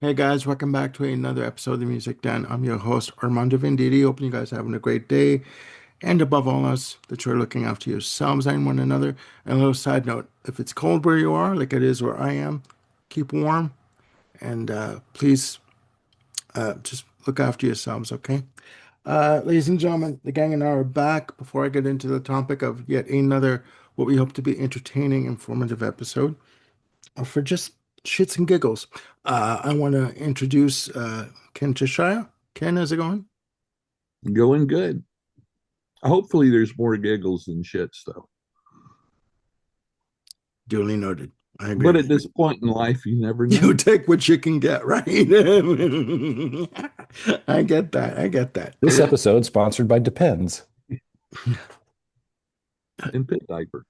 Hey guys, welcome back to another episode of the Music Den. I'm your host Armando Venditti. Hoping you guys are having a great day, and above all else, that you're looking after yourselves and one another. And a little side note: if it's cold where you are, like it is where I am, keep warm and please just look after yourselves. Okay, ladies and gentlemen, the gang and I are back. Before I get into the topic of yet another, what we hope to be entertaining, informative episode for just shits and giggles. I want to introduce Ken Cheshire. Ken, how's it going? Going good. Hopefully, there's more giggles than shits, though. Duly noted. I agree But with at you. this point in life, you never You know. take what you can get, right? I get that. I get that. This episode sponsored by Depends. In pit diaper.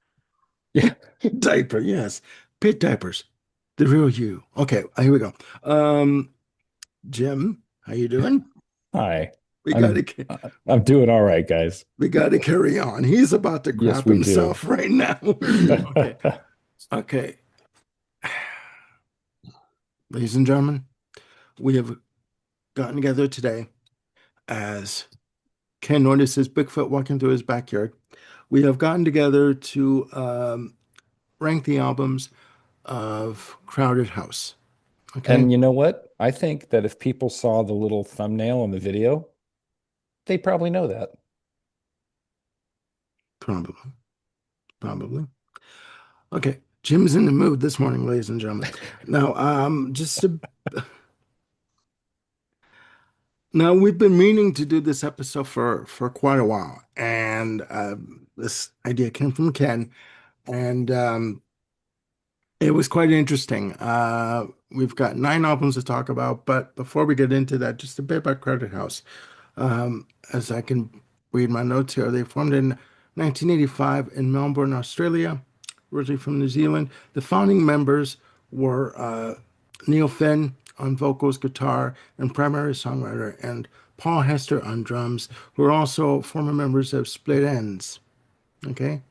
Yeah. Diaper, yes. Pit diapers. The real you. Okay, here we go. Um, Jim, how you doing? Hi. We I'm gotta I'm doing all right, guys. we gotta carry on. He's about to Yes, crap we do. himself right now. Okay. Okay. Ladies and gentlemen, we have gotten together today as Ken notices Bigfoot walking through his backyard. We have gotten together to rank the albums of Crowded House. Okay, And you know what? I think that if people saw the little thumbnail on the video, they probably know that. probably, probably. Okay, Jim's in the mood this morning, ladies and gentlemen. Now, just to now we've been meaning to do this episode for quite a while, and this idea came from Ken, and it was quite interesting. We've got nine albums to talk about, but before we get into that, just a bit about Crowded House. As I can read my notes here, they formed in 1985 in Melbourne, Australia, originally from New Zealand. The founding members were Neil Finn on vocals, guitar, and primary songwriter, and Paul Hester on drums, who are also former members of Split Ends. Okay,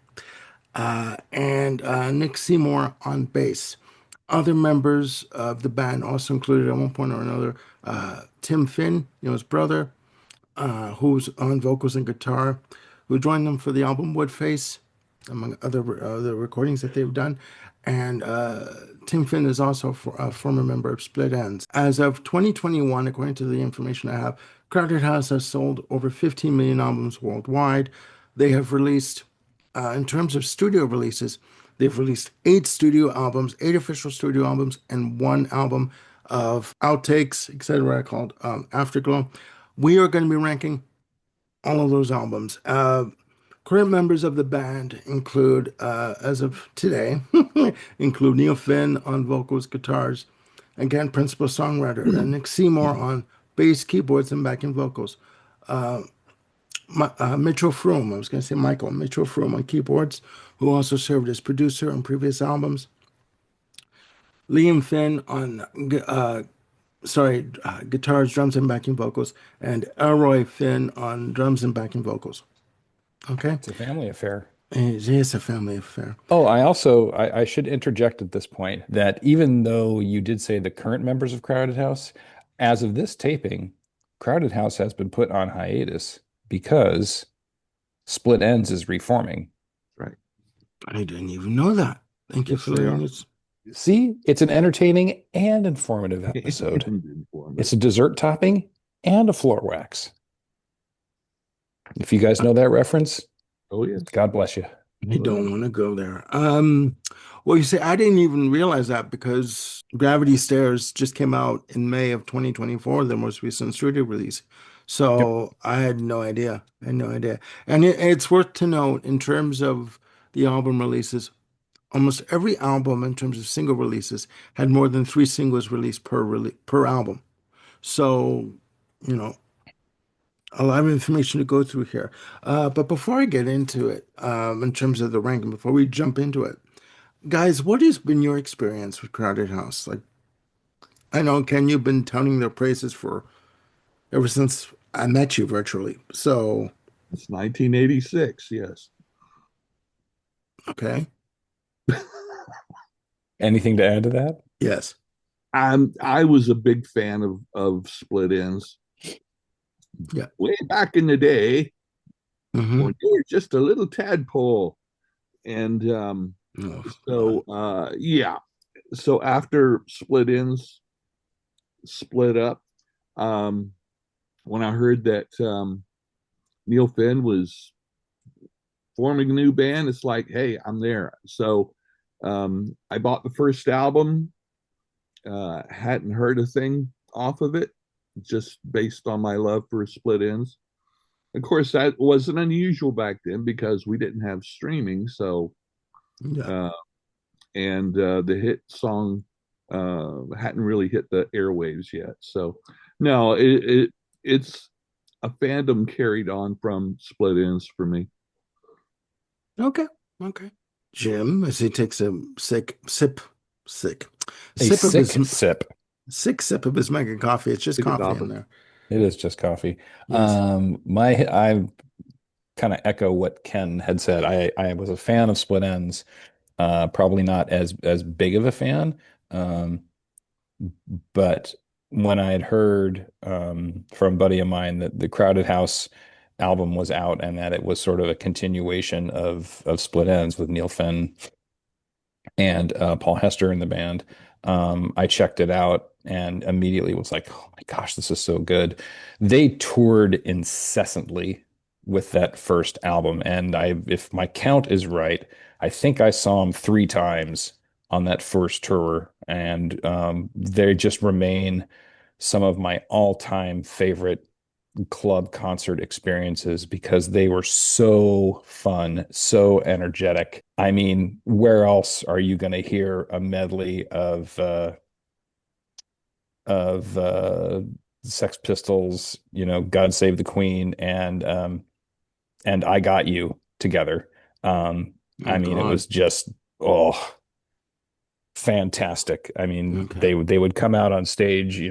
and Nick Seymour on bass. Other members of the band also included at one point or another Tim Finn, his brother, who's on vocals and guitar, who joined them for the album Woodface, among other recordings that they've done. And Tim Finn is also a former member of Split Ends. As of 2021, according to the information I have, Crowded House has sold over 15 million albums worldwide. They have released, in terms of studio releases, they've released eight studio albums, eight official studio albums, and one album of outtakes, etc., called Afterglow. We are going to be ranking all of those albums. Current members of the band include, as of today, include Neil Finn on vocals, guitars, again, principal songwriter, and Nick Seymour on bass, keyboards, and backing vocals. Mitchell Froome, I was going to say Michael, Mitchell Froome on keyboards, who also served as producer on previous albums. Liam Finn on guitars, drums, and backing vocals, and Elroy Finn on drums and backing vocals. Okay, It's a family affair. it is a family affair. Oh, I should interject at this point that even though you did say the current members of Crowded House, as of this taping, Crowded House has been put on hiatus because Split Ends is reforming. Right. I didn't even know that. Thank you Yes, for they letting are. us. See, it's an entertaining and informative episode. It's a dessert topping and a floor wax. If you guys know that reference, Oh, yes. God bless you. I don't want to go there. Well, you see, I didn't even realize that because Gravity Stairs just came out in May of 2024, the most recent studio release. Yep. So I had no idea. I had no idea. And it's worth to note in terms of the album releases, almost every album in terms of single releases had more than three singles released per album. So, you know, a lot of information to go through here. But before I get into it, in terms of the ranking, before we jump into it, guys, what has been your experience with Crowded House? Like, I know, Ken, you've been touting their praises for ever since I met you virtually. So, It's 1986, yes. okay, Anything to add to that? yes. I was a big fan of Split Ends Yeah. way back in the day Hmm. when you were just a little tadpole. And Oh, come on. so yeah. So after Split Ends split up, um, when I heard that Neil Finn was forming a new band, it's like, hey, I'm there. So I bought the first album, hadn't heard a thing off of it, just based on my love for Split Ends. Of course, that wasn't unusual back then because we didn't have streaming. So, Yeah. uh, and the hit song hadn't really hit the airwaves yet. So, no, it's a fandom carried on from Split Ends for me. Okay. Okay. Jim, as he takes a sick A sip of his sick sip. sick sip of his mega coffee. It's just Pick it coffee off in of there. It is just coffee. Yes. My I kind of echo what Ken had said. I was a fan of Split Ends. Probably not as big of a fan. Um, but when I had heard from a buddy of mine that the Crowded House album was out and that it was sort of a continuation of Split Ends with Neil Finn and Paul Hester in the band. I checked it out and immediately was like, oh my gosh, this is so good. They toured incessantly with that first album. And if my count is right, I think I saw them 3 times on that first tour. And they just remain some of my all-time favorite club concert experiences because they were so fun, so energetic. I mean, where else are you going to hear a medley of Sex Pistols, God Save the Queen and I Got You together. I Oh mean, it God. was just oh fantastic. I mean, Okay. they would come out on stage,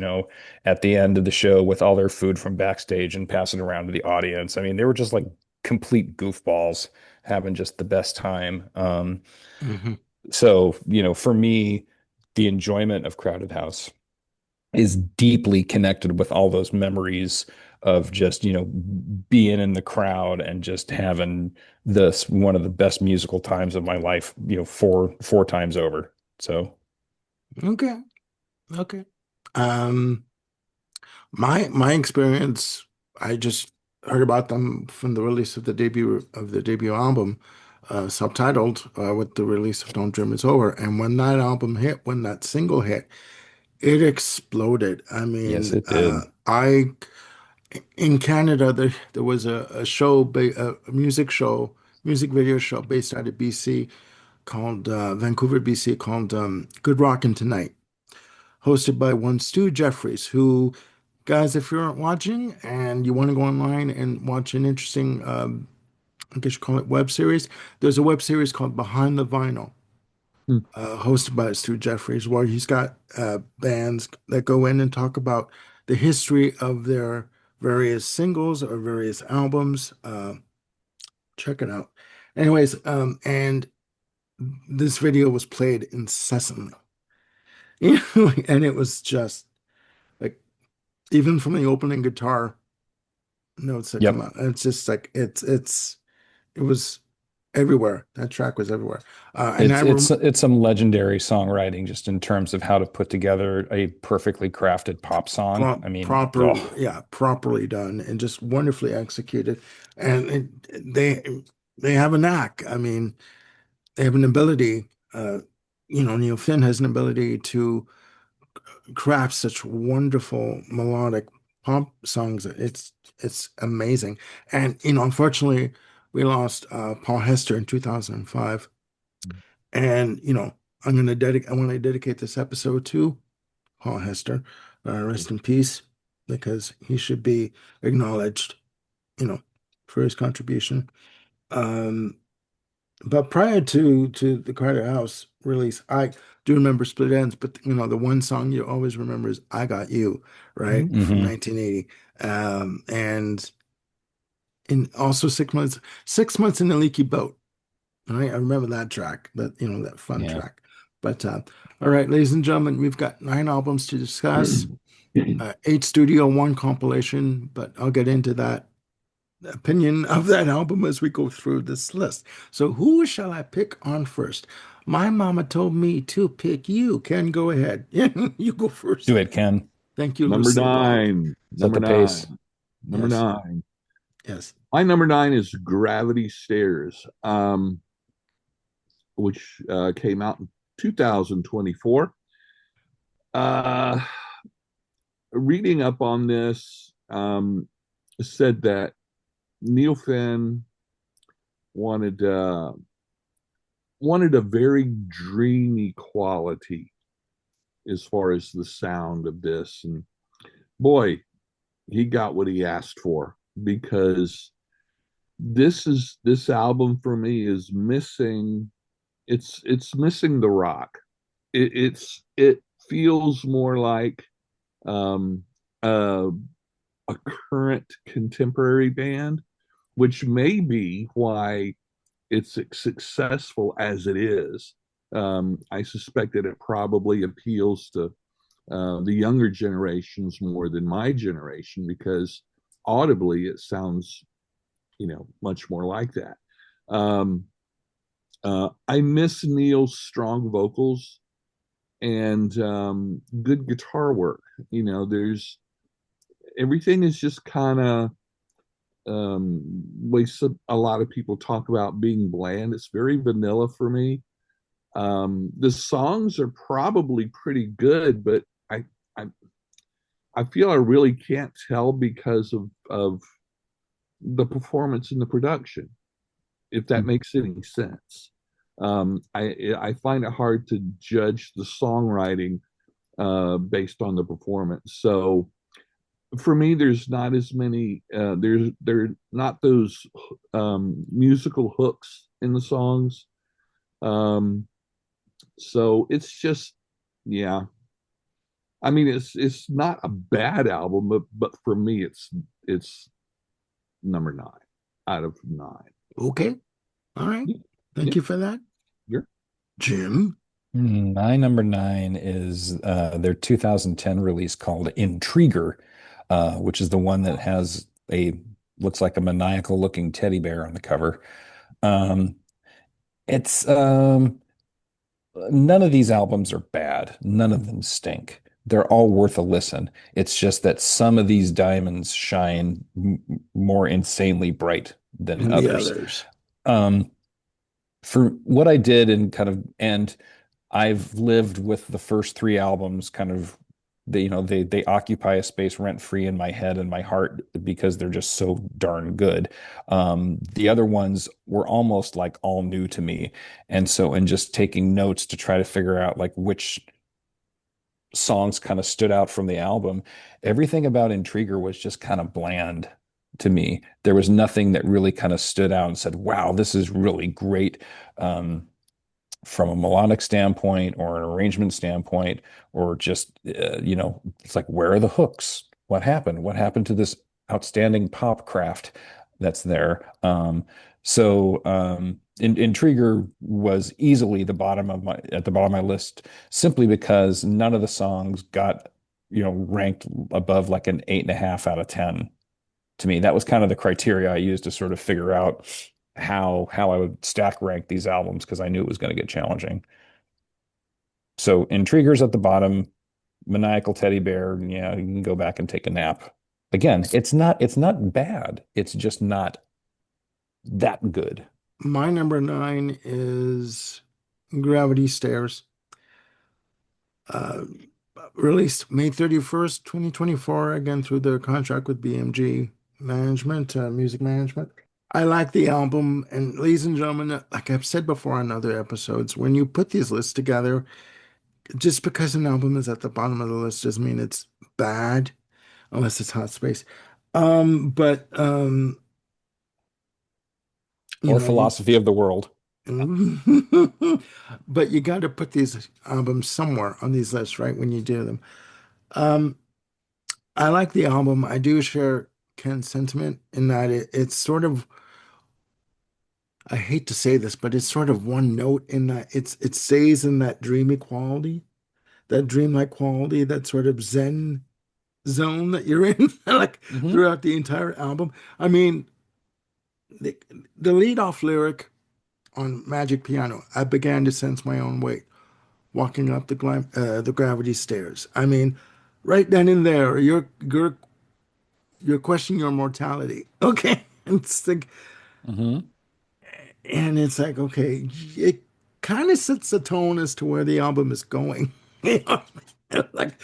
at the end of the show with all their food from backstage and pass it around to the audience. I mean, they were just like complete goofballs having just the best time. Hmm. So, for me, the enjoyment of Crowded House is deeply connected with all those memories of just, being in the crowd and just having this one of the best musical times of my life, four times over. So Okay. Okay. Um, my experience, I just heard about them from the release of the debut album, subtitled with the release of Don't Dream It's Over. And when that album hit, when that single hit, it exploded. I yes, mean, it did. I in Canada there was a show, a music show, music video show based out of BC called Vancouver, BC, called Good Rockin' Tonight, hosted by one Stu Jeffries, who, guys, if you're watching and you want to go online and watch an interesting, I guess you call it web series, there's a web series called Behind the Vinyl, Hmm. hosted by Stu Jeffries, where he's got bands that go in and talk about the history of their various singles or various albums. Check it out. Anyways, and this video was played incessantly. And it was just like even from the opening guitar notes that come Yep. out, it's just like it was everywhere. That track was everywhere. And I rem It's some legendary songwriting just in terms of how to put together a perfectly crafted pop song. I mean, proper, oh, yeah, properly done and just wonderfully executed. And they have a knack. I mean, they have an ability. Uh, Neil Finn has an ability to craft such wonderful melodic pop songs. It's amazing. And unfortunately, we lost Paul Hester in 2005. And I want to dedicate this episode to Paul Hester. Rest in peace, because he should be acknowledged, you know, for his contribution. Um, but prior to the Carter House release, I do remember Split Ends, but the one song you always remember is "I Got You," right, Mhm. from hmm 1980. And in also 6 months in the Leaky Boat. Right, I remember that track, that fun yeah. track. But all right, ladies and gentlemen, we've got 9 albums to discuss, 8 studio, 1 compilation, but I'll get into that opinion of that album as we go through this list. So who shall I pick on first? My mama told me to pick you. Ken, go ahead. You go Do first. it, Ken. Thank you, Number Lucille Ball. nine. Set Number the pace. nine. Number Yes, nine. yes. My number nine is Gravity Stairs, which came out in 2024. Uh, Reading up on this, said that Neil Finn wanted wanted a very dreamy quality as far as the sound of this, and boy, he got what he asked for, because this album for me is missing, it's missing the rock. It feels more like um uh, a current contemporary band, which may be why it's successful as it is. I suspect that it probably appeals to the younger generations more than my generation, because audibly it sounds, much more like that. Um, I miss Neil's strong vocals and good guitar work. There's everything is just kind of way a lot of people talk about being bland. It's very vanilla for me. The songs are probably pretty good, but I I feel I really can't tell because of the performance and the production, if that makes any sense. I find it hard to judge the songwriting based on the performance. So for me, there's not as many. There are not those musical hooks in the songs. Um, so it's just, yeah. I mean, it's not a bad album, but for me, it's number nine out of nine. Okay. All right. Thank Yeah, you for that. sure. Jim. My number nine is their 2010 release called Intriguer, which is the one that has a looks like a maniacal looking teddy bear on the cover. Um, it's None of these albums are bad. None of them stink. They're all worth a listen. It's just that some of these diamonds shine more insanely bright than And the others. others. Um, for what I did and I've lived with the first 3 albums kind of they occupy a space rent free in my head and my heart because they're just so darn good. The other ones were almost like all new to me. And so in just taking notes to try to figure out like which songs kind of stood out from the album, everything about Intriguer was just kind of bland to me. There was nothing that really kind of stood out and said, wow, this is really great. From a melodic standpoint or an arrangement standpoint, or just, it's like, where are the hooks? What happened? What happened to this outstanding pop craft that's there? Intriguer was easily at the bottom of my list simply because none of the songs got, ranked above like an 8.5 out of 10 to me. That was kind of the criteria I used to sort of figure out how I would stack rank these albums because I knew it was going to get challenging. So Intriguers at the bottom, Maniacal Teddy Bear, yeah, you can go back and take a nap. Again, it's not bad. It's just not that good. My number 9 is Gravity Stairs. Uh, Released May 31st, 2024, again through their contract with BMG Management, Music Management. I like the album, and ladies and gentlemen, like I've said before on other episodes, when you put these lists together, just because an album is at the bottom of the list doesn't mean it's bad, unless it's Hot Space. But you Or know, you, Philosophy of the World. but you got to put these albums somewhere on these lists, right? When you do them. Um, I like the album. I do share Ken's sentiment in that it's sort of I hate to say this, but it's sort of one note in that it stays in that dreamy quality, that dreamlike quality, that sort of Zen zone that you're in, like Hmm. throughout the entire album. I mean, the, the lead off lyric on Magic Piano, I began to sense my own weight walking up the gravity stairs. I mean, right then and there, you're questioning your mortality. Okay. It's like, Hmm. and it's like, okay, it kind of sets the tone as to where the album is going. You know? Like,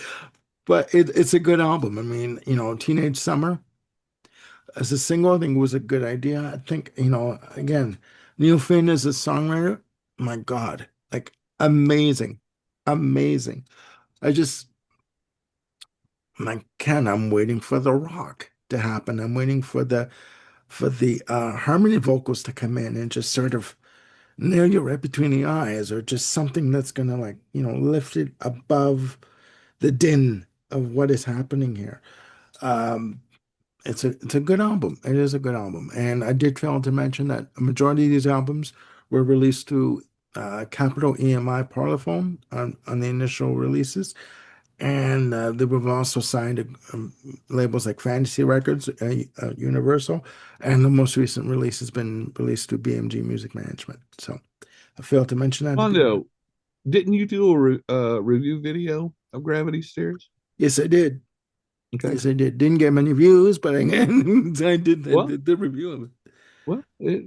but it's a good album. I mean, Teenage Summer as a single, I think was a good idea. I think, again, Neil Finn as a songwriter, my God, like amazing, amazing. I just, like, Ken, I'm waiting for the rock to happen. I'm waiting for the harmony vocals to come in and just sort of nail you right between the eyes, or just something that's gonna, like, lift it above the din of what is happening here. Um, it's a good album. It is a good album, and I did fail to mention that a majority of these albums were released through Capitol EMI Parlophone on the initial releases, and they were also signed to labels like Fantasy Records, Universal, and the most recent release has been released through BMG Music Management. So I failed to mention that at the beginning. Mondo, didn't you do a review video of Gravity Stairs? Yes, I did. Okay. Yes, I did. Didn't get many views, but I, I did. I Well, did the review of it. well, it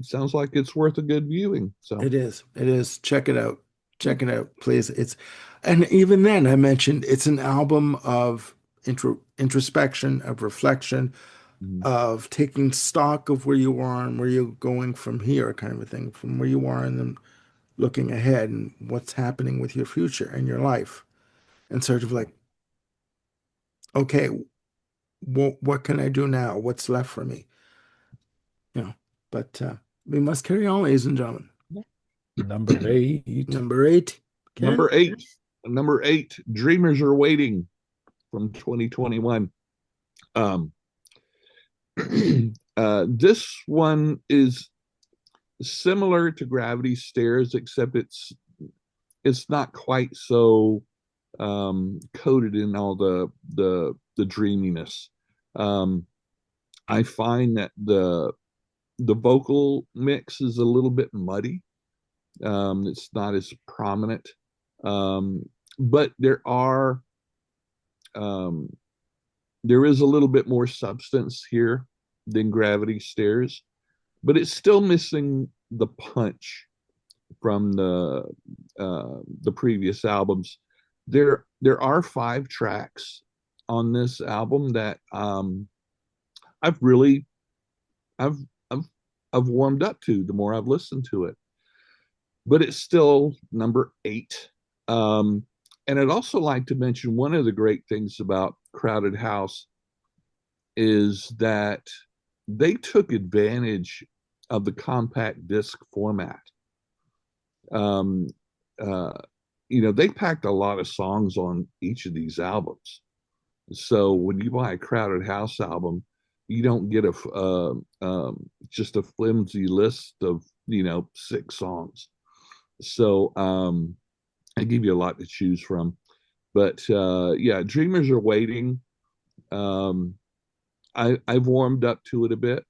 sounds like it's worth a good viewing. So, It is. It is. Check it out. Check it out, please. And even then, I mentioned it's an album of introspection, of reflection, mhm. of taking stock of where you are and where you're going from here, kind of a thing, from where you are and then looking ahead and what's happening with your future and your life, and sort of like, okay, what can I do now? What's left for me? You know, but we must carry on, ladies and gentlemen. Number 8. Number 8, Ken. Number eight, number eight, Dreamers Are Waiting from 2021. Um, this one is similar to Gravity Stairs, except it's not quite so coated in all the dreaminess. Um, I find that the vocal mix is a little bit muddy. It's not as prominent, um, but um, there is a little bit more substance here than Gravity Stairs, but it's still missing the punch from the previous albums. There are 5 tracks on this album that I've really I've I've I've warmed up to the more I've listened to it, but it's still number 8. Um, and I'd also like to mention one of the great things about Crowded House is that they took advantage of the compact disc format. Um, uh, they packed a lot of songs on each of these albums. So when you buy a Crowded House album, you don't get just a flimsy list of 6 songs. So I give you a lot to choose from. But yeah, Dreamers Are Waiting. Um, I've warmed up to it a bit,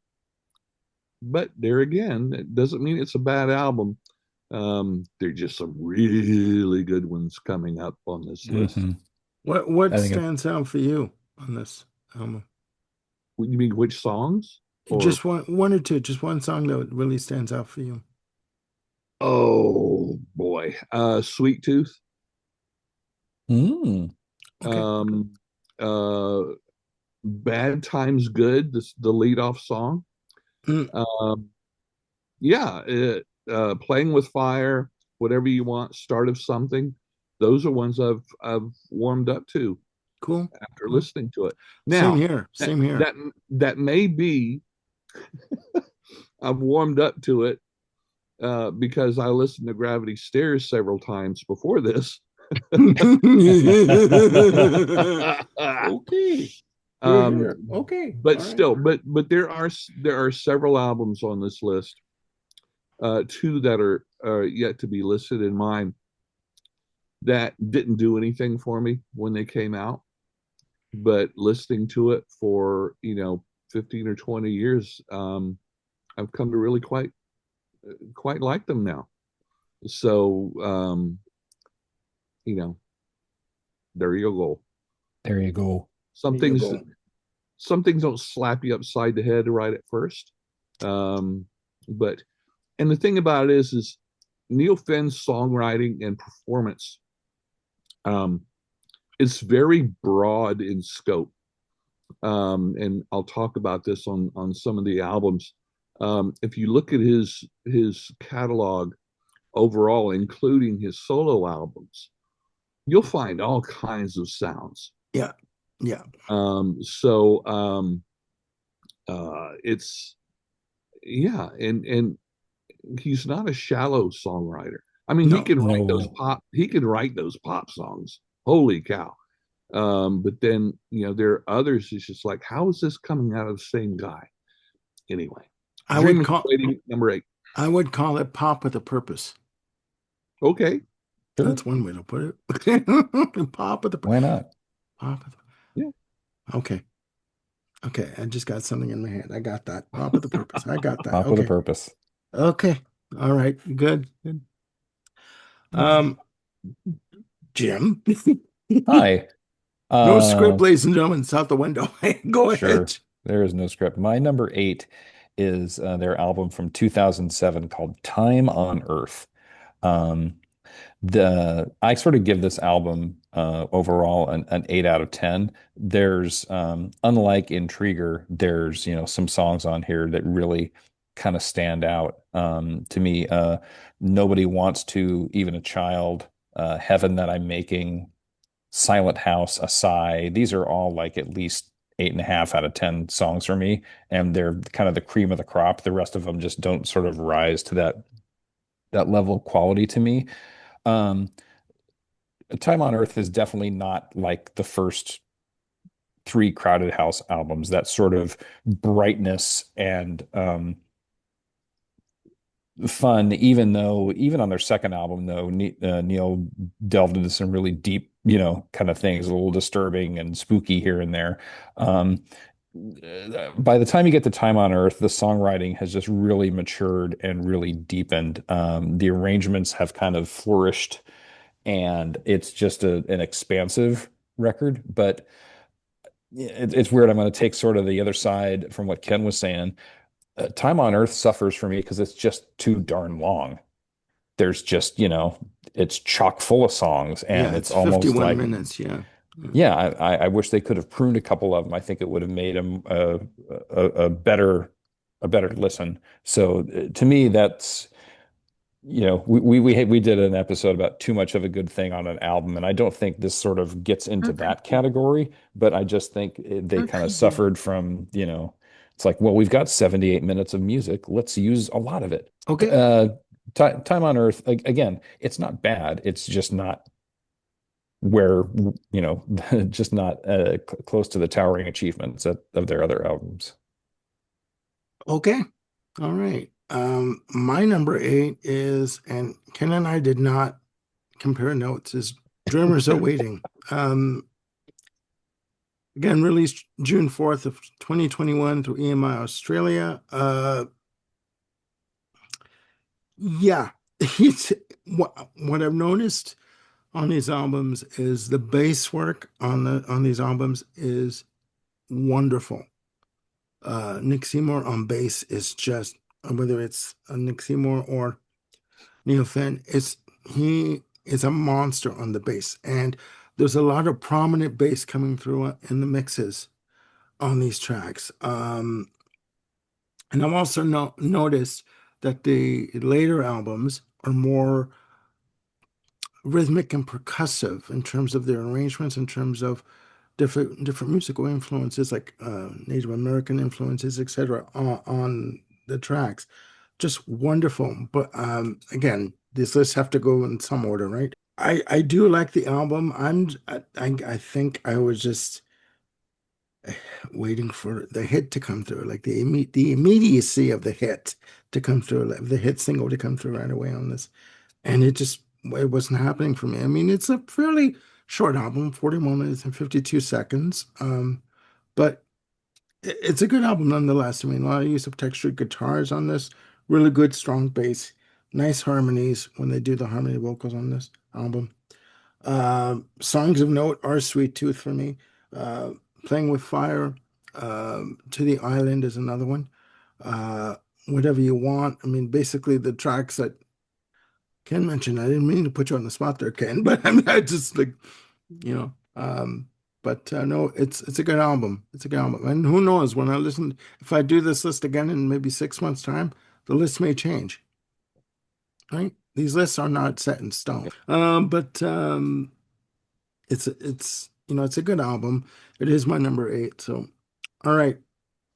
but there again, it doesn't mean it's a bad album. There are just some really good ones coming up on this list. Hmm. What I think it, stands out for you on this album? You mean which songs? Or Just one or two, just one song that really stands out for you. oh boy, Sweet Tooth. mm, Okay. Um, uh, Bad Times Good. This the lead off song. Mm, Um, yeah, Playing with Fire, Whatever You Want, Start of Something. Those are ones I've warmed up to cool. after Cool. listening to it. Same Now here. that Same here. that that may be I've warmed up to it because I listened to Gravity Stairs several times before this. Okay. Here, um, here. Okay. but All right. still, but there are several albums on this list two that are yet to be listed in mine that didn't do anything for me when they came out, but listening to it for 15 or 20 years, I've come to really quite like them now. So you know, there you go. There you go. Some There you things go. some things don't slap you upside the head right at first. Um, but and the thing about it is Neil Finn's songwriting and performance um is very broad in scope. And I'll talk about this on some of the albums. If you look at his catalog overall, including his solo albums, you'll find all kinds of sounds. Yeah. Yeah. So it's yeah, and he's not a shallow songwriter. I mean, No. he can write those pop songs. Holy cow. But then, there are others. It's just like, how is this coming out of the same guy? Anyway, I would Dreamers call Waiting, number 8. I would call it pop with a purpose. Okay. Sure. That's one way to put it. Pop with a Why not? pop with Yeah. Okay. Okay. I just got something in my head. I got that. Pop with a purpose. I got that. Pop with a Okay. purpose. Okay. All right. Good. Good. Jim. Hi. No script, ladies and gentlemen. It's out the window. Go Sure. ahead. There is no script. My number 8 is their album from 2007 called Time on Earth. Um, I sort of give this album overall an 8 out of 10. There's unlike Intriguer, there's some songs on here that really kind of stand out to me. Nobody Wants to, Even a Child, Heaven That I'm Making, Silent House, Asai. These are all like at least 8.5 out of 10 songs for me, and they're kind of the cream of the crop. The rest of them just don't sort of rise to that level of quality to me. Um, Time on Earth is definitely not like the first 3 Crowded House albums. That sort of brightness and fun, even on their second album, though, Neil delved into some really deep, kind of things, a little disturbing and spooky here and there. By the time you get to Time on Earth, the songwriting has just really matured and really deepened. The arrangements have kind of flourished, and it's just an expansive record. But it's weird. I'm going to take sort of the other side from what Ken was saying. Time on Earth suffers for me because it's just too darn long. There's just, it's chock full of songs, and Yeah, it's it's almost 51 like, minutes. Yeah. yeah, I wish they could have pruned a couple of them. I think it would have made them a better listen. So to me, that's, we did an episode about too much of a good thing on an album, and I don't think this sort of gets into that category, but I just think they kind of suffered from, it's like, well, we've got 78 minutes of music. Let's use a lot of it. Okay. Time on Earth, again, it's not bad. It's just not where, just not close to the towering achievements of their other albums. Okay. All right. My number 8 is, and Ken and I did not compare notes, is Dreamers Are Waiting. Again, released June 4th of 2021 through EMI Australia. Yeah, what I've noticed on these albums is the bass work on these albums is wonderful. Nick Seymour on bass is just, whether it's Nick Seymour or Neil Finn, he is a monster on the bass, and there's a lot of prominent bass coming through in the mixes on these tracks. And I've also noticed that the later albums are more rhythmic and percussive in terms of their arrangements, in terms of different musical influences, like Native American influences, etc., on the tracks. Just wonderful. But again, these lists have to go in some order, right? I do like the album. I think I was just waiting for the hit to come through, like the immediacy of the hit to come through, like the hit single to come through right away on this. And it wasn't happening for me. I mean, it's a fairly short album, 41 minutes and 52 seconds. But it's a good album nonetheless. I mean, a lot of use of textured guitars on this, really good strong bass, nice harmonies when they do the harmony vocals on this album. Songs of note are Sweet Tooth for me. Uh, Playing with Fire, To the Island is another one. Uh, Whatever You Want. I mean, basically the tracks that Ken mentioned. I didn't mean to put you on the spot there, Ken, but I mean, I just like, you know, but no, it's a good album. It's a good album. And who knows when I listen, if I do this list again in maybe 6 months' time, the list may change. Right? These lists are not set in stone. But it's it's a good album. It is my number 8. So all right.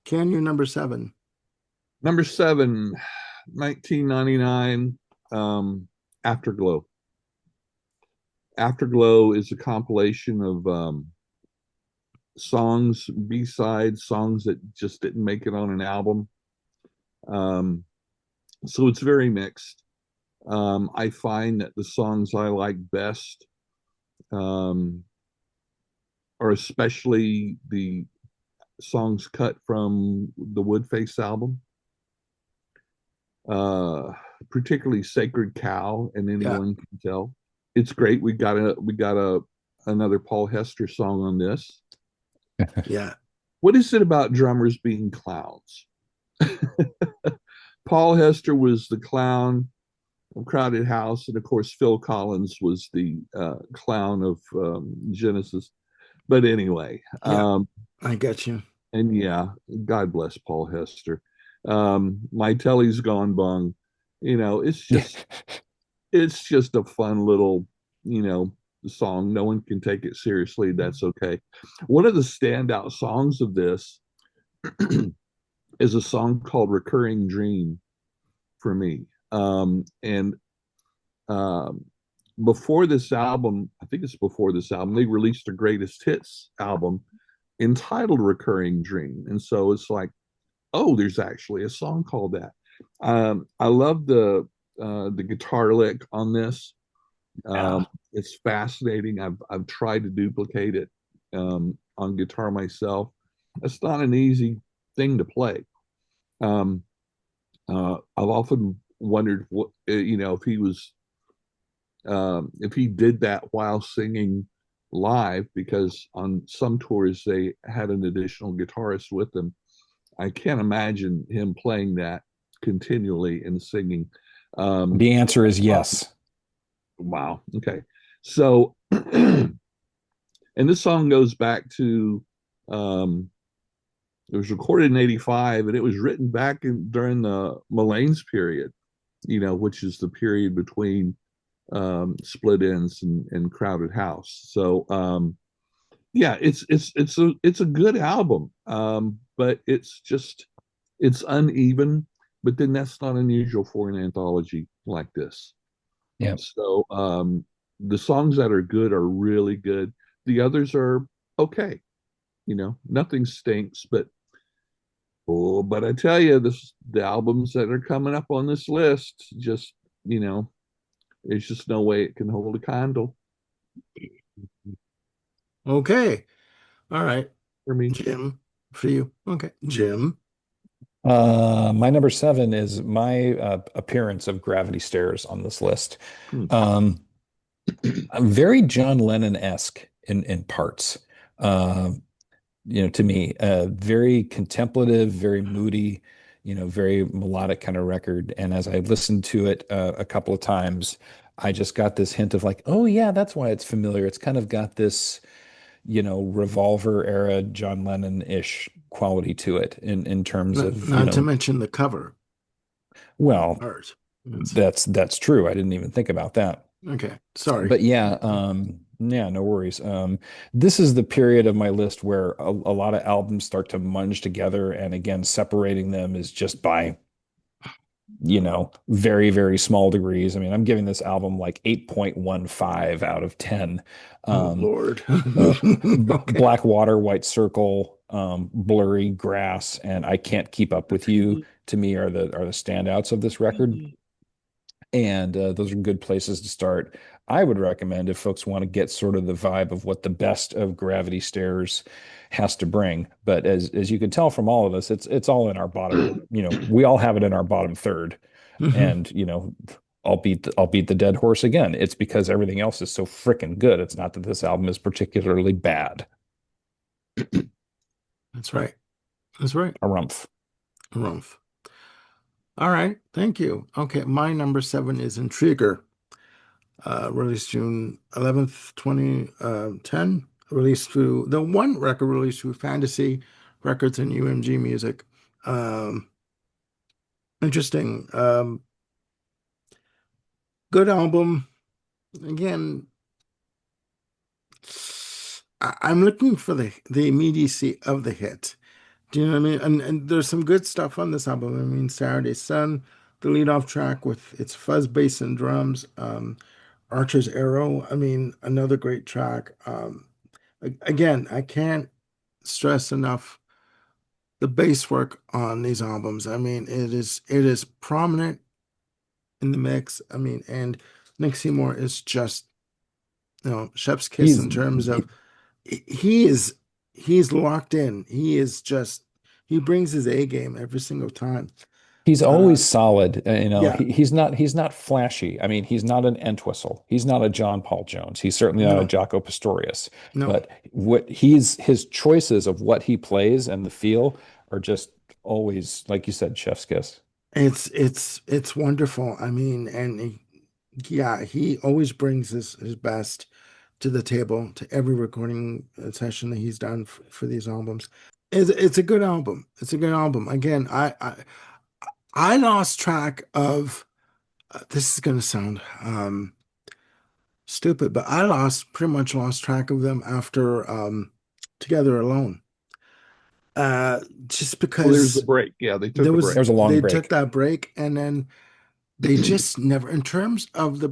Ken, you're number 7. Number 7, 1999, Afterglow. Afterglow is a compilation of songs, B-sides, songs that just didn't make it on an album. So it's very mixed. I find that the songs I like best are especially the songs cut from the Woodface album, particularly Sacred Cow and Anyone Can Tell. It's great. We got another Paul Hester song on this. Yeah. What is it about drummers being clowns? Paul Hester was the clown of Crowded House, and of course Phil Collins was the clown of Genesis. But anyway, I get you. And yeah, God bless Paul Hester. My Telly's Gone Bung. It's just a fun little, song. No one can take it seriously. That's okay. One of the standout songs of this is a song called Recurring Dream for me. And before this album, I think it's before this album, they released a greatest hits album entitled Recurring Dream. And so it's like, oh, there's actually a song called that. I love the guitar lick on this. It's fascinating. I've tried to duplicate it on guitar myself. It's not an easy thing to play. I've often wondered what if he did that while singing live, because on some tours they had an additional guitarist with them. I can't imagine him playing that continually and singing. The answer is yes. Wow. Okay. So, and this song goes back to, it was recorded in 85 and it was written back during the Mullanes period, which is the period between Split Ends and Crowded House. So, yeah, it's a good album, but it's uneven. But then that's not unusual for an anthology like this. Yeah. So the songs that are good are really good. The others are okay. Nothing stinks, but I tell you, the albums that are coming up on this list, just there's just no way it can hold a candle Okay. All right. for me. Jim, for you. Okay. Jim. My number 7 is my appearance of Gravity Stairs on this list. Very John Lennon-esque in parts. To me, very contemplative, very moody, very melodic kind of record. And as I listened to it a couple of times, I just got this hint of like, oh yeah, that's why it's familiar. It's kind of got this, Revolver era John Lennon-ish quality to it in terms of Not to mention the cover well, art. that's true. I didn't even think about that. Okay. Sorry. But yeah, no worries. This is the period of my list where a lot of albums start to munge together, and again, separating them is just by very, very small degrees. I mean, I'm giving this album like 8.15 out of 10. Oh Um, Lord. Okay. Black Water, White Circle, Blurry Grass, and I Can't Keep Up with You to me are the standouts of this record. And those are good places to start. I would recommend if folks want to get sort of the vibe of what the best of Gravity Stairs has to bring. But as you can tell from all of us, it's all in our bottom. We all have it in our bottom third. Mhm. And I'll beat the dead horse again. It's because everything else is so freaking good. It's not that this album is particularly bad. That's right. That's right. A rumph. Rumpf. All right. Thank you. Okay. My number seven is Intriguer, released June 11th, 2010. Released through the one record released through Fantasy Records and UMG Music. Um, Interesting. Good album. Again, I'm looking for the immediacy of the hit. Do you know what I mean? And there's some good stuff on this album. I mean, Saturday Sun, the lead off track with its fuzz bass and drums. Archer's Arrow. I mean, another great track. Again, I can't stress enough the bass work on these albums. I mean, it is prominent in the mix. I mean, and Nick Seymour is just, chef's kiss He's in terms of he is he's locked in. He brings his A game every single time. He's Uh, always solid. yeah, He's not flashy. I mean, he's not an Entwistle. He's not a John Paul Jones. He's certainly not a no, Jaco Pastorius. no. But his choices of what he plays and the feel are just always, like you said, chef's kiss. It's wonderful. I mean, and yeah, he always brings his best to the table to every recording session that he's done for these albums. It's a good album. It's a good album. Again, I lost track of this is going to sound stupid, but I pretty much lost track of them after Together Alone. Just Well, there's the because break. Yeah, they took a break. There's a long they took break. that break, and then they just never, in terms of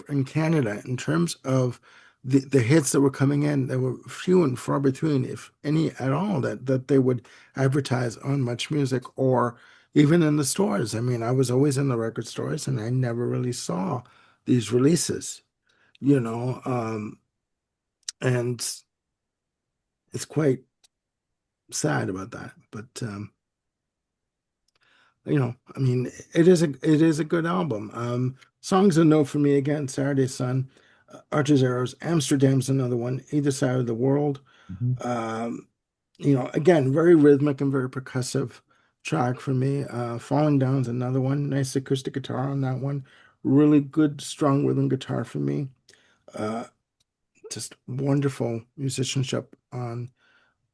in Canada, in terms of the hits that were coming in, they were few and far between, if any at all, that they would advertise on Much Music or even in the stores. I mean, I was always in the record stores and I never really saw these releases, you know, and it's quite sad about that. But I mean, it is a good album. Songs a note for me again, Saturday Sun, Archer's Arrows, Amsterdam's another one, Either Side of the World. Mhm. Um, again, very rhythmic and very percussive track for me. Falling Down's another one, nice acoustic guitar on that one. Really good, strong rhythm guitar for me. Uh, just wonderful musicianship on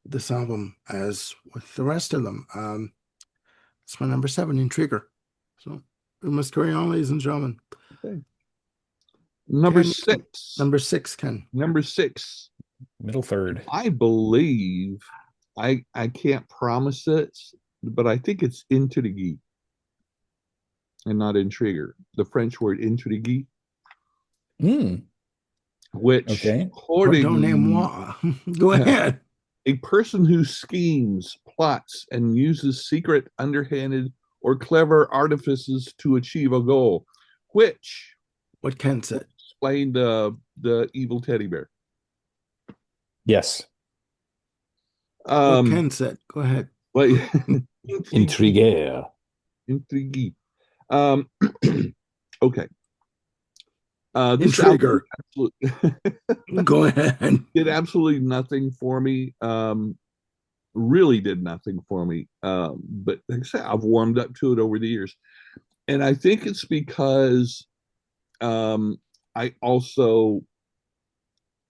this album, as with the rest of them. It's my number seven, Intriguer. So we must carry on, ladies and gentlemen. Okay. Number Ken, six. number six, Ken. Number six. Middle third. I believe I can't promise it, but I think it's intrigue and not intriguer. The French word intrigue, Mm, which okay. according Pardonnez-moi. Go ahead. a person who schemes, plots, and uses secret, underhanded, or clever artifices to achieve a goal, which What Ken said. explain the evil teddy bear. Yes. What Um, Ken said. Go ahead. like Intriguer. intrigue. Um, okay. This album Intriguer. Go ahead. did absolutely nothing for me. Really did nothing for me. But like I said, I've warmed up to it over the years, and I think it's because I also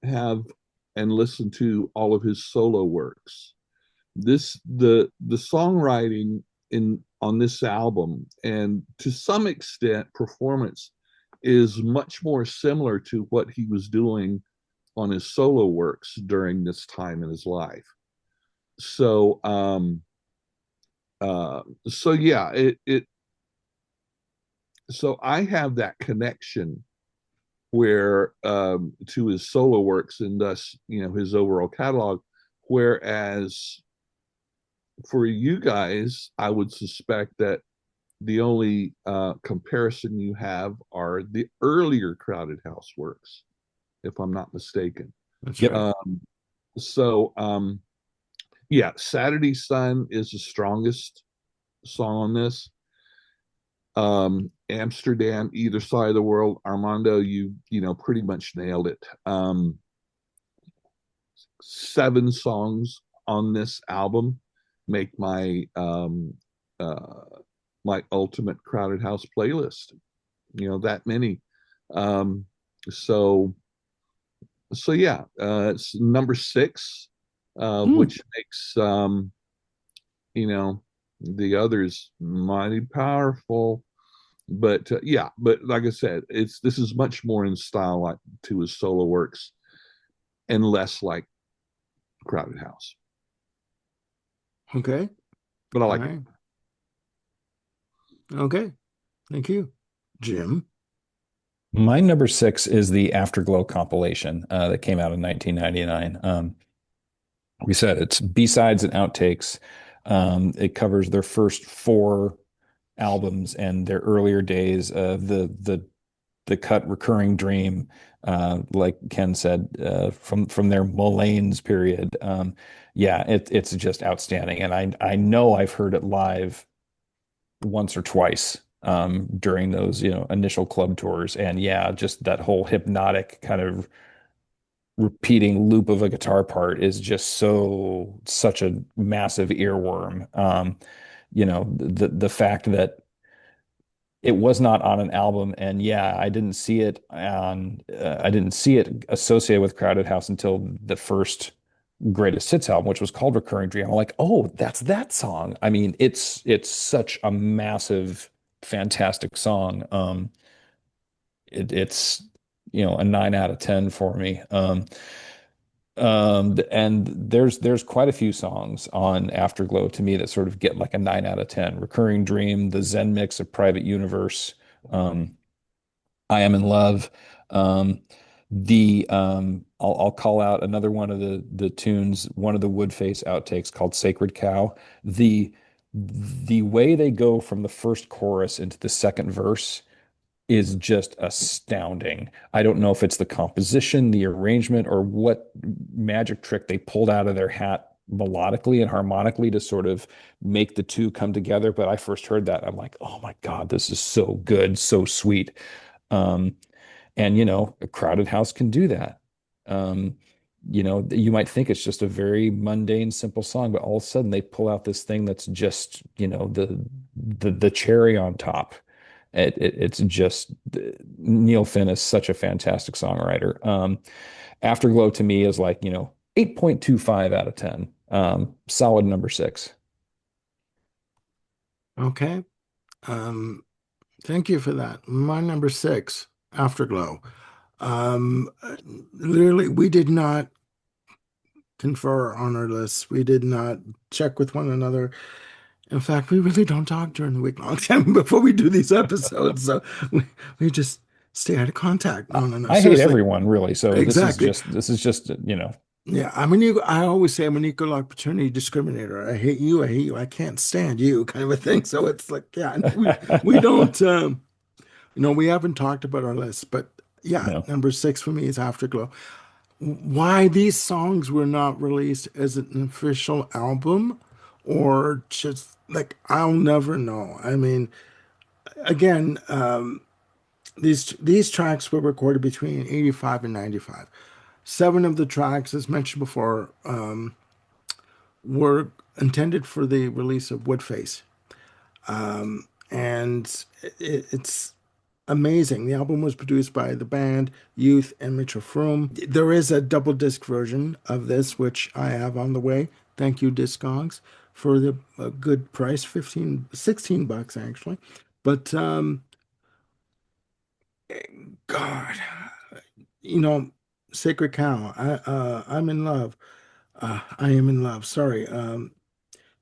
have and listen to all of his solo works. The songwriting in on this album and to some extent performance is much more similar to what he was doing on his solo works during this time in his life. So so yeah, it so I have that connection where to his solo works and thus his overall catalog, whereas for you guys I would suspect that the only comparison you have are the earlier Crowded House works, if I'm not mistaken. That's Yep. right. So yeah, Saturday Sun is the strongest song on this. Amsterdam, Either Side of the World, Armando, you pretty much nailed it. 7 songs on this album make my ultimate Crowded House playlist. That many. Um, so yeah, it's number 6, Hmm. which makes you know the others mighty powerful. But yeah, but like I said, this is much more in style like to his solo works and less like Crowded House. Okay. But I All like it. right. Okay. Thank you, Jim. My number 6 is the Afterglow compilation that came out in 1999. We said it's B-sides and outtakes. It covers their first 4 albums and their earlier days. The cut "Recurring Dream," like Ken said, from their Mullanes period. Yeah, it's just outstanding, and I know I've heard it live once or twice during those initial club tours, and yeah, just that whole hypnotic kind of repeating loop of a guitar part is just such a massive earworm. The fact that it was not on an album, and yeah, I didn't see it associated with Crowded House until the first greatest hits album, which was called Recurring Dream. I'm like, oh, that's that song. I mean, it's such a massive, fantastic song. It's a 9 out of 10 for me. And there's quite a few songs on Afterglow to me that sort of get like a 9 out of 10. Recurring Dream, the Zen mix of Private Universe, um, I Am in Love. I'll call out another one of the tunes, one of the Woodface outtakes called Sacred Cow. The way they go from the first chorus into the second verse is just astounding. I don't know if it's the composition, the arrangement, or what magic trick they pulled out of their hat melodically and harmonically to sort of make the two come together. But I first heard that, I'm like, oh my God, this is so good, so sweet. Um, and a crowded house can do that. Um, you might think it's just a very mundane, simple song, but all of a sudden they pull out this thing that's just, the cherry on top. It's just Neil Finn is such a fantastic songwriter. Afterglow to me is like, 8.25 out of 10. Solid number 6. Okay. Um, Thank you for that. My number 6, Afterglow. Um, uh, Literally, we did not confer on our lists. We did not check with one another. In fact, we really don't talk during the week long time before we do these episodes. So we just stay out of contact. No, no, no. I hate Seriously. everyone really. So Exactly. this is just, Yeah, I always say I'm an equal opportunity discriminator. I hate you, I can't stand you, kind of a thing. So it's like, yeah, we don't we haven't talked about our list, but yeah, no. number 6 for me is Afterglow. Why these songs were not released as an official album or just like I'll never know. I mean, again, these tracks were recorded between 85 and 95. 7 of the tracks, as mentioned before, were intended for the release of Woodface. And it's amazing. The album was produced by the band Youth and Mitchell Froom. There is a double disc version of this, which I have on the way. Thank you, Discogs, for the good price, 15, 16 bucks actually. But God, you know, Sacred Cow, I'm in love. I am in love. Sorry.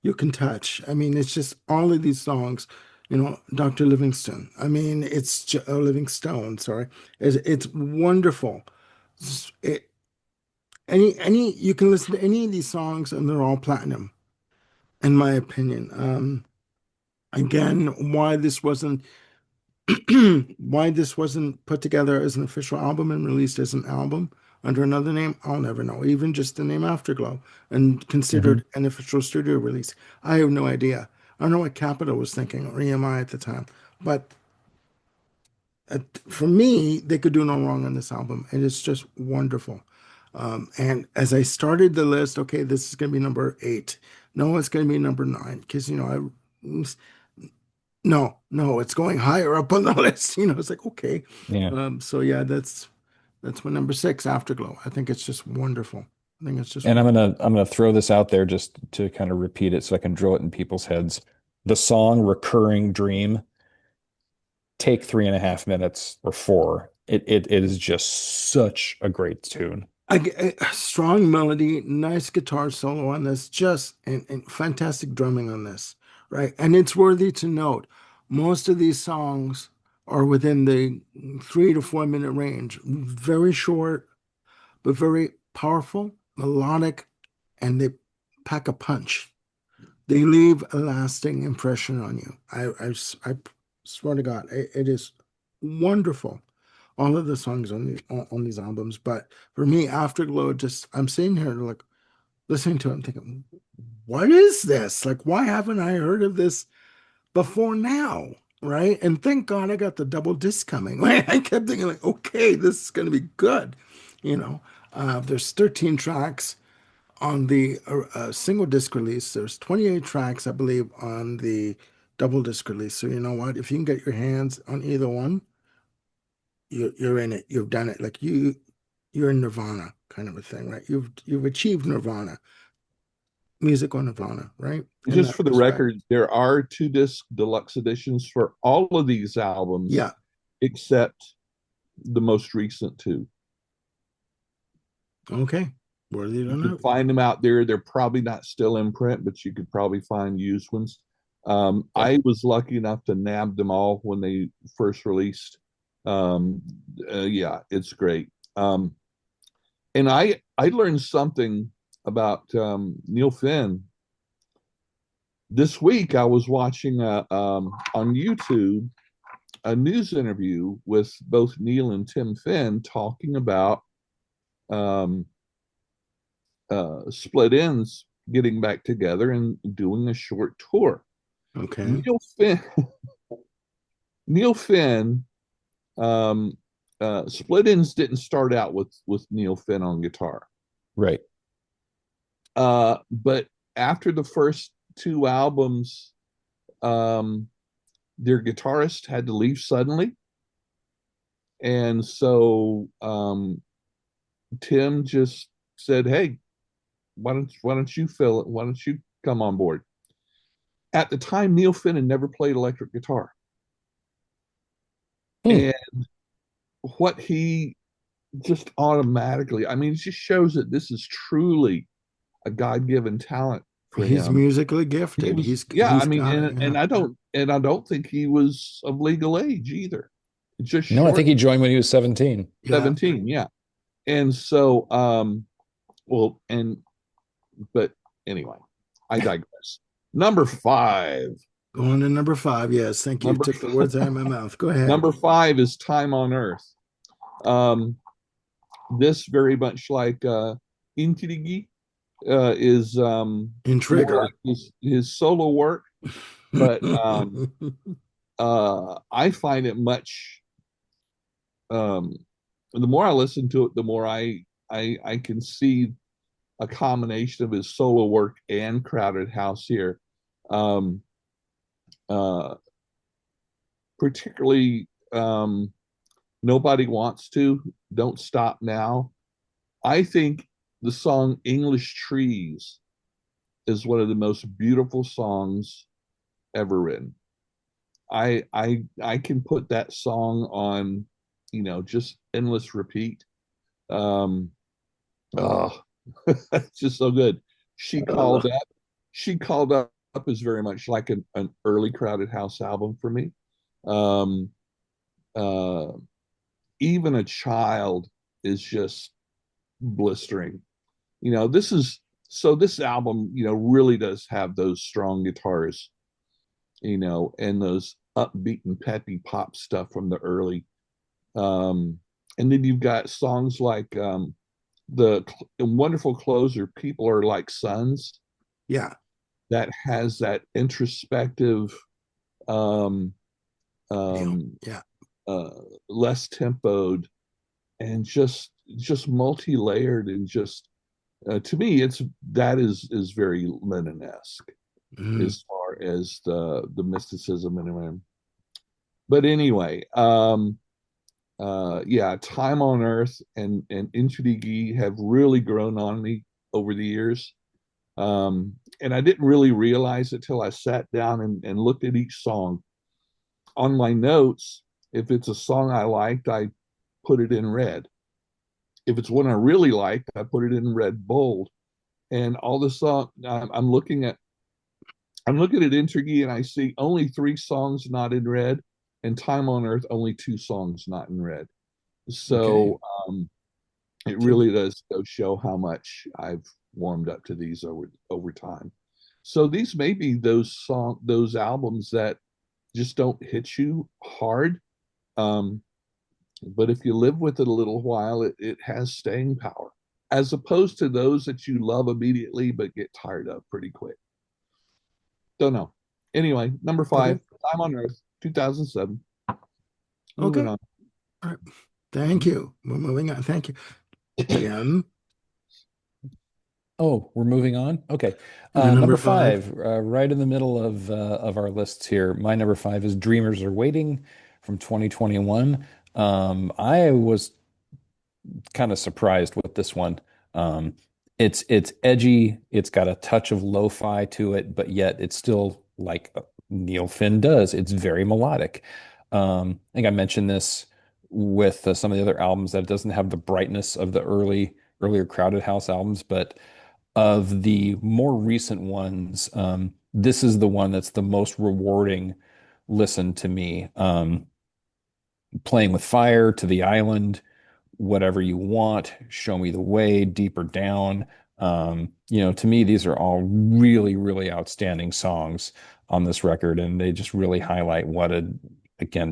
You Can Touch. I mean, it's just all of these songs. Dr. Livingston. I mean, Livingstone, sorry. It's wonderful. It, you can listen to any of these songs and they're all platinum, in my opinion. Again, why this wasn't put together as an official album and released as an album under another name, I'll never know. Even just the name Afterglow and Mhm. considered an official studio release, I have no idea. I don't know what Capitol was thinking or EMI at the time, but for me, they could do no wrong on this album. It is just wonderful. And as I started the list, okay, this is going to be number 8. No, it's going to be number 9 because no, it's going higher up on the list. It's like okay. Yeah. So yeah, that's my number 6, Afterglow. I think it's just wonderful. I think it's just And I'm wonderful. gonna I'm gonna throw this out there just to kind of repeat it so I can drill it in people's heads. The song Recurring Dream, take 3.5 minutes or 4. It is just such a great tune. Strong melody, nice guitar solo on this, just and fantastic drumming on this, right? And it's worthy to note, most of these songs are within the 3 to 4 minute range. Very short, but very powerful, melodic, and they pack a punch. They leave a lasting impression on you. I swear to God, it is wonderful. All of the songs on these albums, but for me, Afterglow, just I'm sitting here like listening to it, I'm thinking, what is this? Like, why haven't I heard of this before now? Right? And thank God I got the double disc coming. I kept thinking like, okay, this is going to be good. You know, there's 13 tracks on the single disc release. There's 28 tracks, I believe, on the double disc release. So you know what? If you can get your hands on either one, you're in it. You've done it. Like you're in Nirvana kind of a thing, right? You've achieved Nirvana, musical Nirvana, right? In Just that for the respect. record, there are 2 disc deluxe editions for all of these albums Yeah. except the most recent 2. Okay. Worthy to You can know. find them out there. They're probably not still in print, but you could probably find used ones. Yeah. I was lucky enough to nab them all when they first released. Um, yeah, it's great. And I learned something about Neil Finn this week. I was watching on YouTube a news interview with both Neil and Tim Finn talking about um, Split Ends getting back together and doing a short tour. Okay. Neil Finn, Neil Finn, um, Split Ends didn't start out with Neil Finn on guitar, Right. but after the first 2 albums, um, their guitarist had to leave suddenly, and so Tim just said, "Hey, why don't you fill it? Why don't you come on board?" At the time, Neil Finn had never played electric guitar, Hmm. and what he just automatically, I mean, it just shows that this is truly a God-given talent for He's him. musically He gifted. was, He's yeah, I he's mean, got it. and Yeah. I don't think he was of legal age either. Just No, I short think he joined when he was 17. Yeah. 17, yeah. And so, well, but anyway, I digress. Number 5. Going to number 5. Yes. Thank you. Number Took the words out of my mouth. Go ahead. number 5 is Time on Earth. Um, this very much like Intirigi is In more Trigger. like his solo work, but I find it much. Um, the more I listen to it, the more I can see a combination of his solo work and Crowded House here. Um, uh, Particularly, Nobody Wants to, Don't Stop Now. I think the song English Trees is one of the most beautiful songs ever written. I can put that song on, just endless repeat. Um, oh, it's just so good. She Uh, called up. She called up Up is very much like an early Crowded House album for me. Um, uh, Even a Child is just blistering. This album, really does have those strong guitars, and those upbeat and peppy pop stuff from the early. And then you've got songs like the wonderful closer, People Are Like Suns, Yeah. that has that introspective, um, Neil. um, Yeah. uh, less tempoed, and just multi-layered, and just to me, that is very Lennon-esque Mhm. as far as the mysticism in him. But anyway, yeah, Time on Earth and Into the Gee have really grown on me over the years. And I didn't really realize it till I sat down and looked at each song. On my notes, if it's a song I liked, I put it in red. If it's one I really liked, I put it in red bold. And all the song I'm looking at Intergy, and I see only 3 songs not in red, and Time on Earth only 2 songs not in red. Okay. So it really does go show how much I've warmed up to these over time. So these may be those albums that just don't hit you hard. Um, but if you live with it a little while, it has staying power, as opposed to those that you love immediately but get tired of pretty quick. Don't know. Anyway, number Okay. 5, Time on Earth, 2007. Moving Okay. on. All right. Thank you. We're moving on. Thank you. Jim, Oh, we're moving on. Okay. your number Number five. five, right in the middle of our lists here. My number five is "Dreamers Are Waiting" from 2021. I was kind of surprised with this one. Um, it's edgy. It's got a touch of lo-fi to it, but yet it's still like Neil Finn does. It's very melodic. I think I mentioned this with some of the other albums, that it doesn't have the brightness of the earlier Crowded House albums, but of the more recent ones, this is the one that's the most rewarding listen to me. Playing with Fire, To the Island, Whatever You Want, Show Me the Way, Deeper Down. To me, these are all really, really outstanding songs on this record, and they just really highlight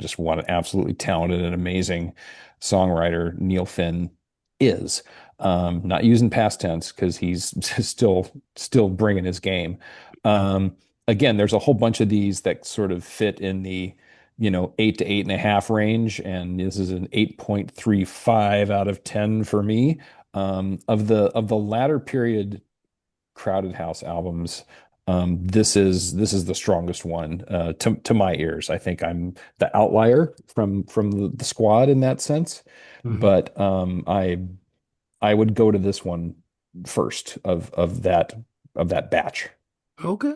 just what an absolutely talented and amazing songwriter Neil Finn is. Not using past tense because he's still bringing his game. Again, there's a whole bunch of these that sort of fit in the 8 to 8.5 range, and this is an 8.35 out of 10 for me. Of the latter period Crowded House albums, this is the strongest one to my ears. I think I'm the outlier from the squad in that sense, Mhm. but I would go to this one first of that batch. Okay.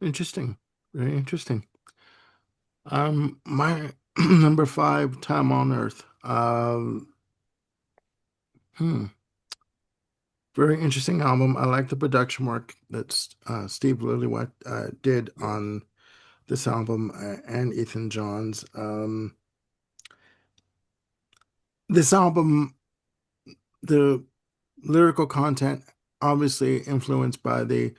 Interesting. Very interesting. My number five, Time on Earth. Hmm. Very interesting album. I like the production work that Steve Lillywhite did on this album and Ethan Johns. This album, the lyrical content, obviously influenced by the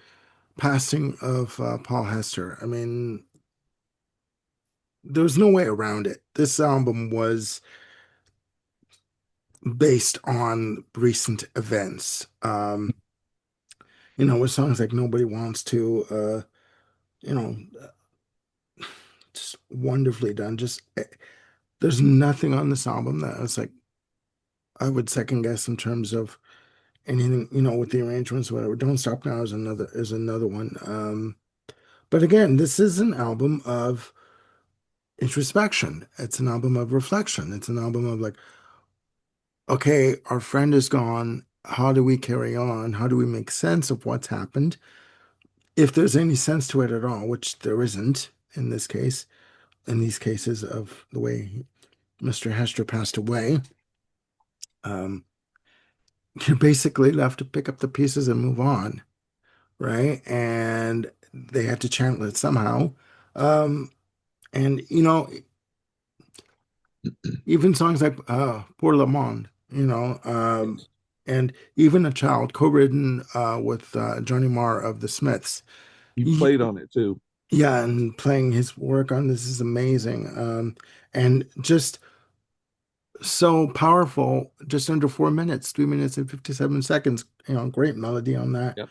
passing of Paul Hester. I mean, there's no way around it. This album was based on recent events. With songs like Nobody Wants to, you know, just wonderfully done. There's nothing on this album that was like I would second guess in terms of anything, with the arrangements, whatever. Don't Stop Now is another one. But again, this is an album of introspection. It's an album of reflection. It's an album of like, okay, our friend is gone. How do we carry on? How do we make sense of what's happened? If there's any sense to it at all, which there isn't in this case, in these cases of the way Mr. Hester passed away, um, you're basically left to pick up the pieces and move on, right? And they had to channel it somehow. Um, and you know, even songs like Pour Le Monde, and even a child co-written with Johnny Marr of the Smiths. He Y- played on it too. Yeah, and playing his work on this is amazing. And just so powerful, just under 4 minutes, 3 minutes and 57 seconds. Great melody on that. Yep.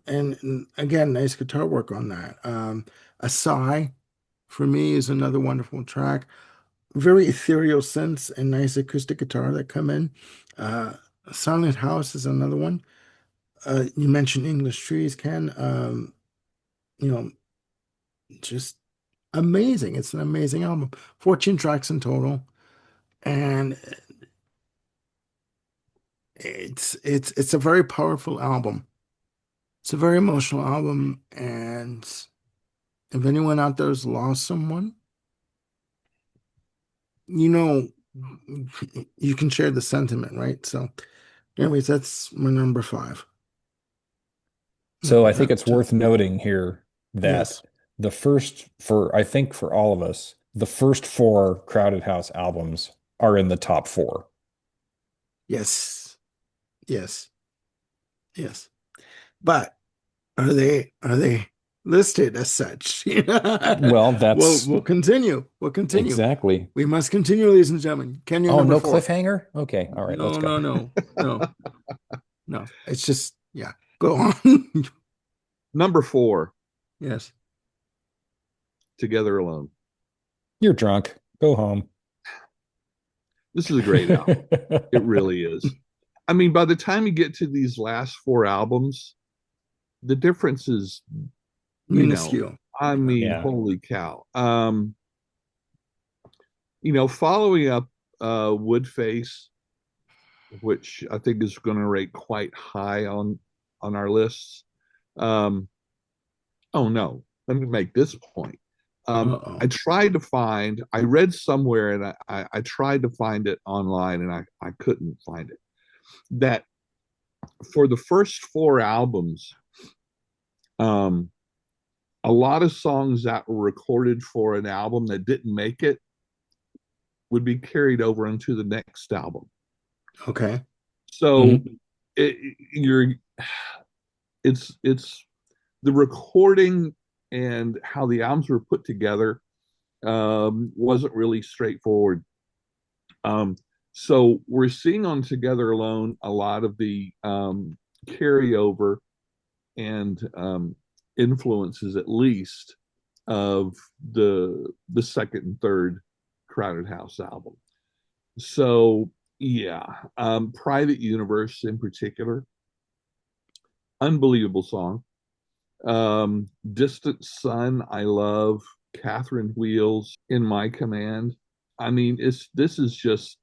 And again, nice guitar work on that. A Sigh for me is another wonderful track. Very ethereal synths and nice acoustic guitar that come in. Uh, Silent House is another one. You mentioned English Trees, Ken. You know, just amazing. It's an amazing album. 14 tracks in total, and it's a very powerful album. It's a very emotional album, and if anyone out there has lost someone, you know, you can share the sentiment, right? So, anyways, that's my number five. So I think That- it's worth noting here that yes, the first for I think for all of us, the first four Crowded House albums are in the top four. yes, yes, yes. But are they listed as such? Well, We'll that's we'll continue. We'll continue. exactly. We must continue, ladies and gentlemen. Ken, you're Oh, number no four. cliffhanger? Okay, all right, let's No, go. no, no, no, no. It's just yeah. Go on. Number 4, Yes. Together Alone. You're drunk. Go home. This is a great album. It really is. I mean, by the time you get to these last 4 albums, the difference is, Minuscule. I mean, Yeah. holy cow. Following up Woodface, which I think is going to rate quite high on our lists. Um, oh no, let me make this point. Uh-oh. I read somewhere and I tried to find it online and I couldn't find it. That for the first 4 albums, um, a lot of songs that were recorded for an album that didn't make it would be carried over into the next album. Okay. So it, you're it's the recording and how the albums were put together wasn't really straightforward. So we're seeing on Together Alone a lot of the carryover and influences, at least, of the second and third Crowded House album. So yeah, Private Universe in particular, unbelievable song. Distant Sun, I love. Catherine Wheels, In My Command. I mean, this is just,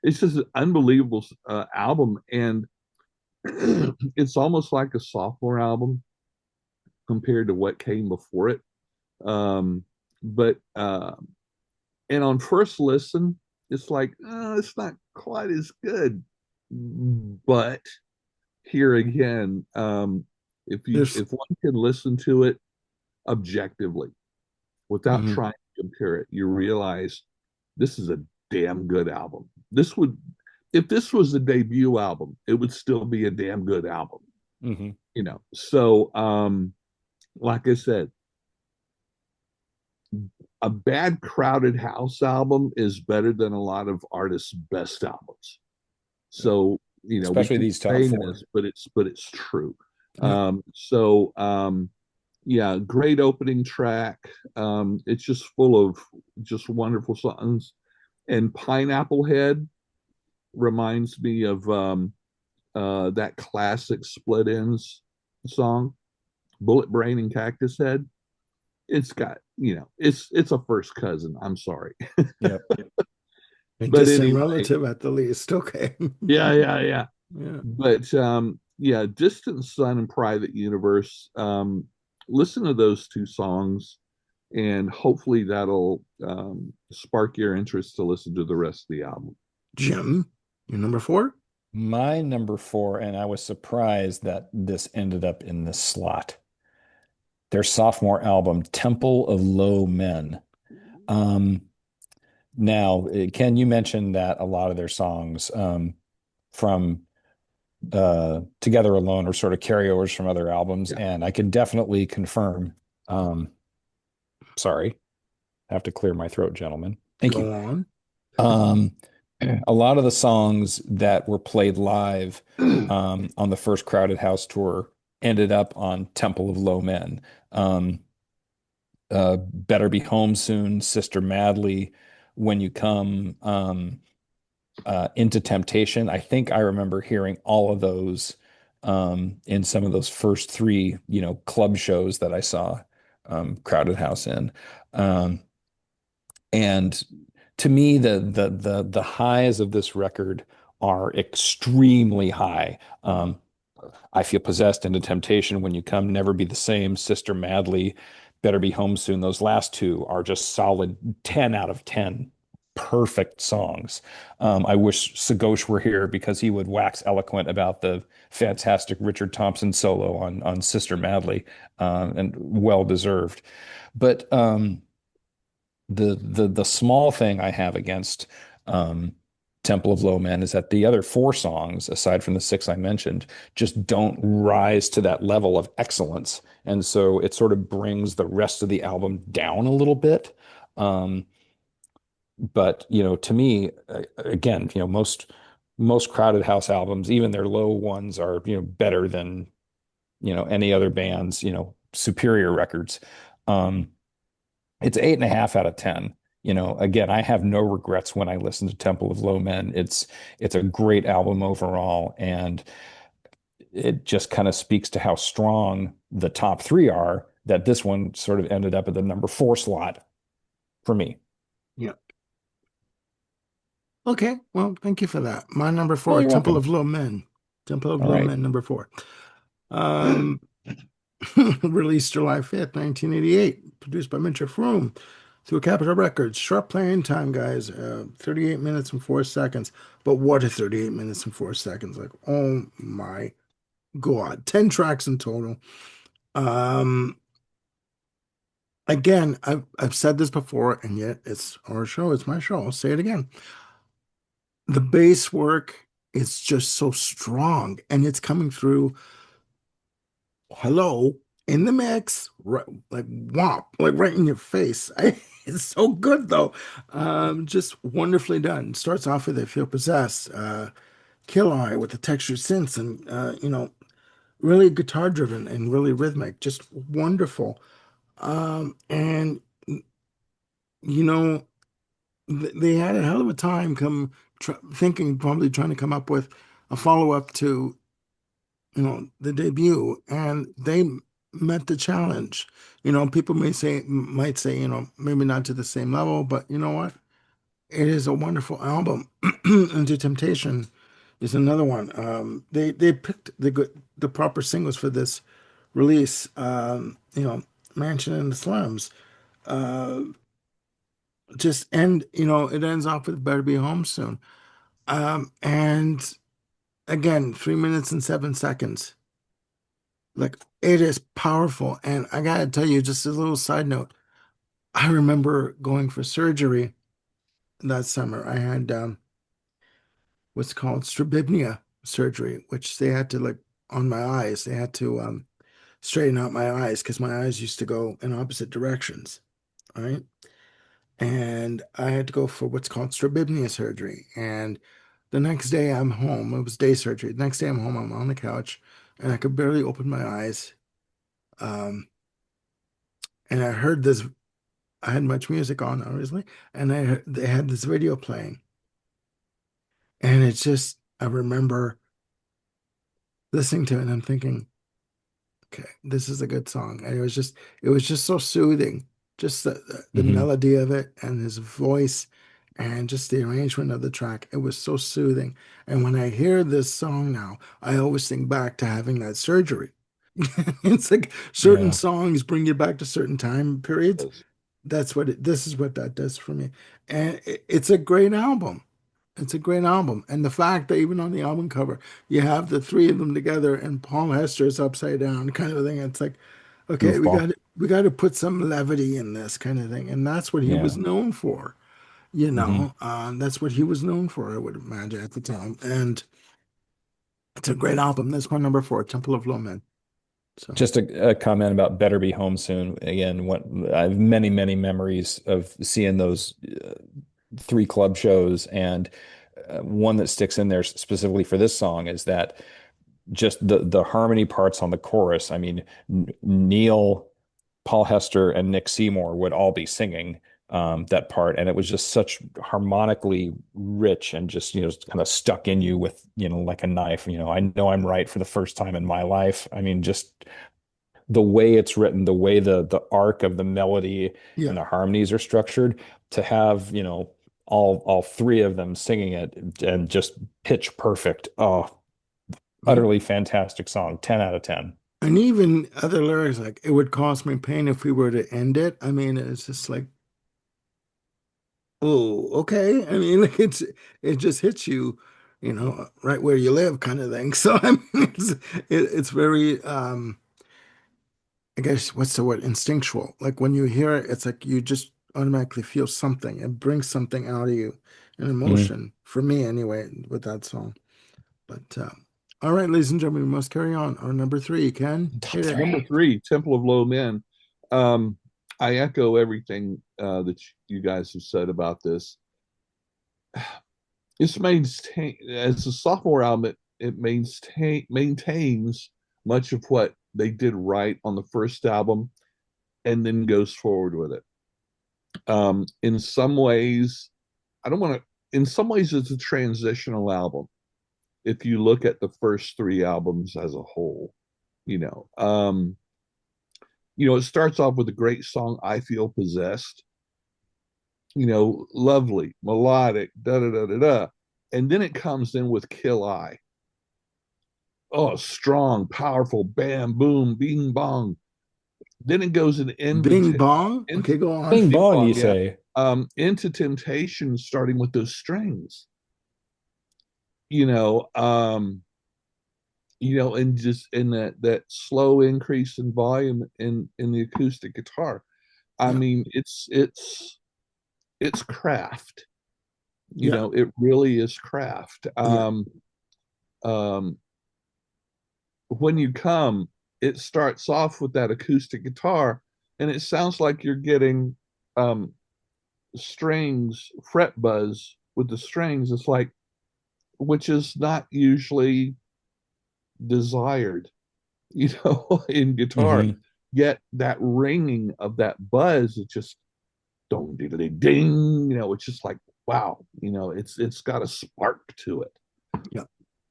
it's just an unbelievable album, and it's almost like a sophomore album compared to what came before it. But and on first listen, it's like it's not quite as good, but here again, There's if one can listen to it objectively without Mhm. trying to compare it, you realize this is a damn good album. This would, if this was a debut album, it would still be a damn good album. Mm-hmm. So like I said, a bad Crowded House album is better than a lot of artists' best albums. So we Especially keep these top saying four. this, but it's true. Yeah. Yeah, great opening track. It's just full of just wonderful songs. And Pineapple Head reminds me of that classic Split Ends song, Bullet Brain and Cactus Head. It's got, it's a first cousin. I'm sorry. Yep. A But distant anyway, relative at the least. Okay. yeah. Yeah. But yeah, Distant Sun and Private Universe. Listen to those 2 songs, and hopefully that'll spark your interest to listen to the rest of the album. Jim, you're number four? My number four, and I was surprised that this ended up in this slot. Their sophomore album, Temple of Low Men. Um, Now, Ken, you mentioned that a lot of their songs from Together Alone are sort of carryovers from other albums, Yeah. and I can definitely confirm. Um, sorry, I have to clear my throat, gentlemen. Thank you. Go on. Um, a lot of the songs that were played live on the first Crowded House tour ended up on Temple of Low Men. Um, Better Be Home Soon, Sister Madly, When You Come, Into Temptation. I think I remember hearing all of those in some of those first three, club shows that I saw Crowded House in. Um, and to me, the highs of this record are extremely high. I feel possessed into temptation when you come, never be the same, Sister Madly, better be home soon. Those last two are just solid 10 out of 10 perfect songs. I wish Sagosh were here because he would wax eloquent about the fantastic Richard Thompson solo on Sister Madly, and well deserved. But the small thing I have against um, Temple of Low Men is that the other four songs, aside from the six I mentioned, just don't rise to that level of excellence, and so it sort of brings the rest of the album down a little bit. Um, but to me, again, most Crowded House albums, even their low ones, are better than any other band's superior records. Um, it's 8.5 out of 10. Again, I have no regrets when I listen to Temple of Low Men. It's a great album overall, and it just kind of speaks to how strong the top three are, that this one sort of ended up at the number four slot for me. Yeah. Okay. Well, thank you for that. My number Oh, four, you're Temple welcome. of Low Men. Temple of All Low right. Men, number four. Um, released July 5th, 1988. Produced by Mitch Froome through Capitol Records. Short playing time, guys. 38 minutes and 4 seconds. But what a 38 minutes and 4 seconds. Like, oh my God. 10 tracks in total. Um, Again, I've said this before, and yet it's our show, it's my show. I'll say it again. The bass work is just so strong, and it's coming through hello in the mix, right, like womp, like right in your face. It's so good though. Just wonderfully done. Starts off with I Feel Possessed, Kill Eye with the textured synths and really guitar driven and really rhythmic, just wonderful. And you know, they had a hell of a time thinking, probably trying to come up with a follow-up to, the debut, and they met the challenge. People might say, maybe not to the same level, but you know what? It is a wonderful album. Into Temptation is another one. They picked the proper singles for this release. Mansion in the Slums. Uh, it ends off with Better Be Home Soon. And again, 3 minutes and 7 seconds. Like it is powerful. And I gotta tell you, just a little side note, I remember going for surgery that summer. I had what's called strabismus surgery, which they had to like on my eyes. They had to straighten out my eyes because my eyes used to go in opposite directions. All right. And I had to go for what's called strabismus surgery. And the next day I'm home. It was day surgery. The next day I'm home. I'm on the couch, and I could barely open my eyes. Um, and I heard this. I had much music on, obviously, and they had this video playing, and it's just I remember listening to it, and I'm thinking, okay, this is a good song. And it was just so soothing. Just the Hmm. melody of it and his voice and just the arrangement of the track. It was so soothing. And when I hear this song now, I always think back to having that surgery. It's like certain Yeah. songs bring you back to certain time periods. Yes. This is what that does for me. And it's a great album. It's a great album. And the fact that even on the album cover, you have the three of them together and Paul Hester's upside down kind of thing. It's like, okay, Goofball. we got to put some levity in this kind of thing. And that's what he was Yeah. known for, you Hmm. know. That's what he was known for, I would imagine at the time. And it's a great album. That's my number four, Temple of Low Men. So Just a comment about Better Be Home Soon. Again, what I have many, many memories of seeing those three club shows, and one that sticks in there specifically for this song is that just the harmony parts on the chorus. I mean, Neil, Paul Hester, and Nick Seymour would all be singing that part, and it was just such harmonically rich and just kind of stuck in you with like a knife. I know I'm right for the first time in my life. I mean, just the way it's written, the way the arc of the melody yeah. and the harmonies are structured, to have all three of them singing it and just pitch perfect. Oh, Yeah. utterly fantastic song. 10 out of 10. And even other lyrics like it would cause me pain if we were to end it. I mean, it's just like, oh, okay. I mean, it just hits you, right where you live, kind of thing. So I mean, it's very I guess what's the word? Instinctual. Like when you hear it, it's like you just automatically feel something. It brings something out of you, an Mhm. emotion. For me, anyway, with that song. But all right, ladies and gentlemen, we must carry on. Our number three, Ken, Top hit it. Number three. three, Temple of Low Men. Um, I echo everything that you guys have said about this. It's maintain as a sophomore album. It maintains much of what they did right on the first album, and then goes forward with it. In some ways, I don't want to. In some ways, it's a transitional album. If you look at the first three albums as a whole, you know, um, it starts off with a great song, "I Feel Possessed." Lovely, melodic, da da da da da, and then it comes in with "Kill I." Oh, strong, powerful, bam, boom, bing, bong. Then it goes in Bing bong. into Okay, go on. Bing bing bong, bong, you yeah, say? into temptation, starting with those strings. You know, um, and just in that slow increase in volume in the acoustic guitar. I Yeah, mean, it's craft. yeah, It really is craft. yeah. Um, when you come, it starts off with that acoustic guitar, and it sounds like you're getting um, strings, fret buzz with the strings. It's like, which is not usually desired, in guitar. Hmm. Yet that ringing of that buzz is just dong ding ding. It's just like wow. It's got a spark to it, Yeah.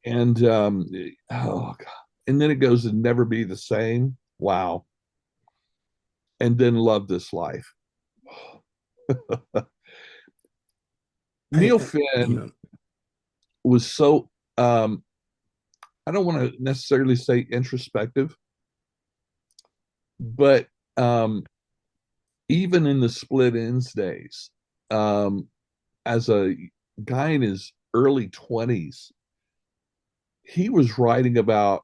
and oh god, and then it goes to never be the same. Wow, and then love this life. Neil You Finn know, was so I don't want to necessarily say introspective, but even in the Split Ends days, um, as a guy in his early 20s, he was writing about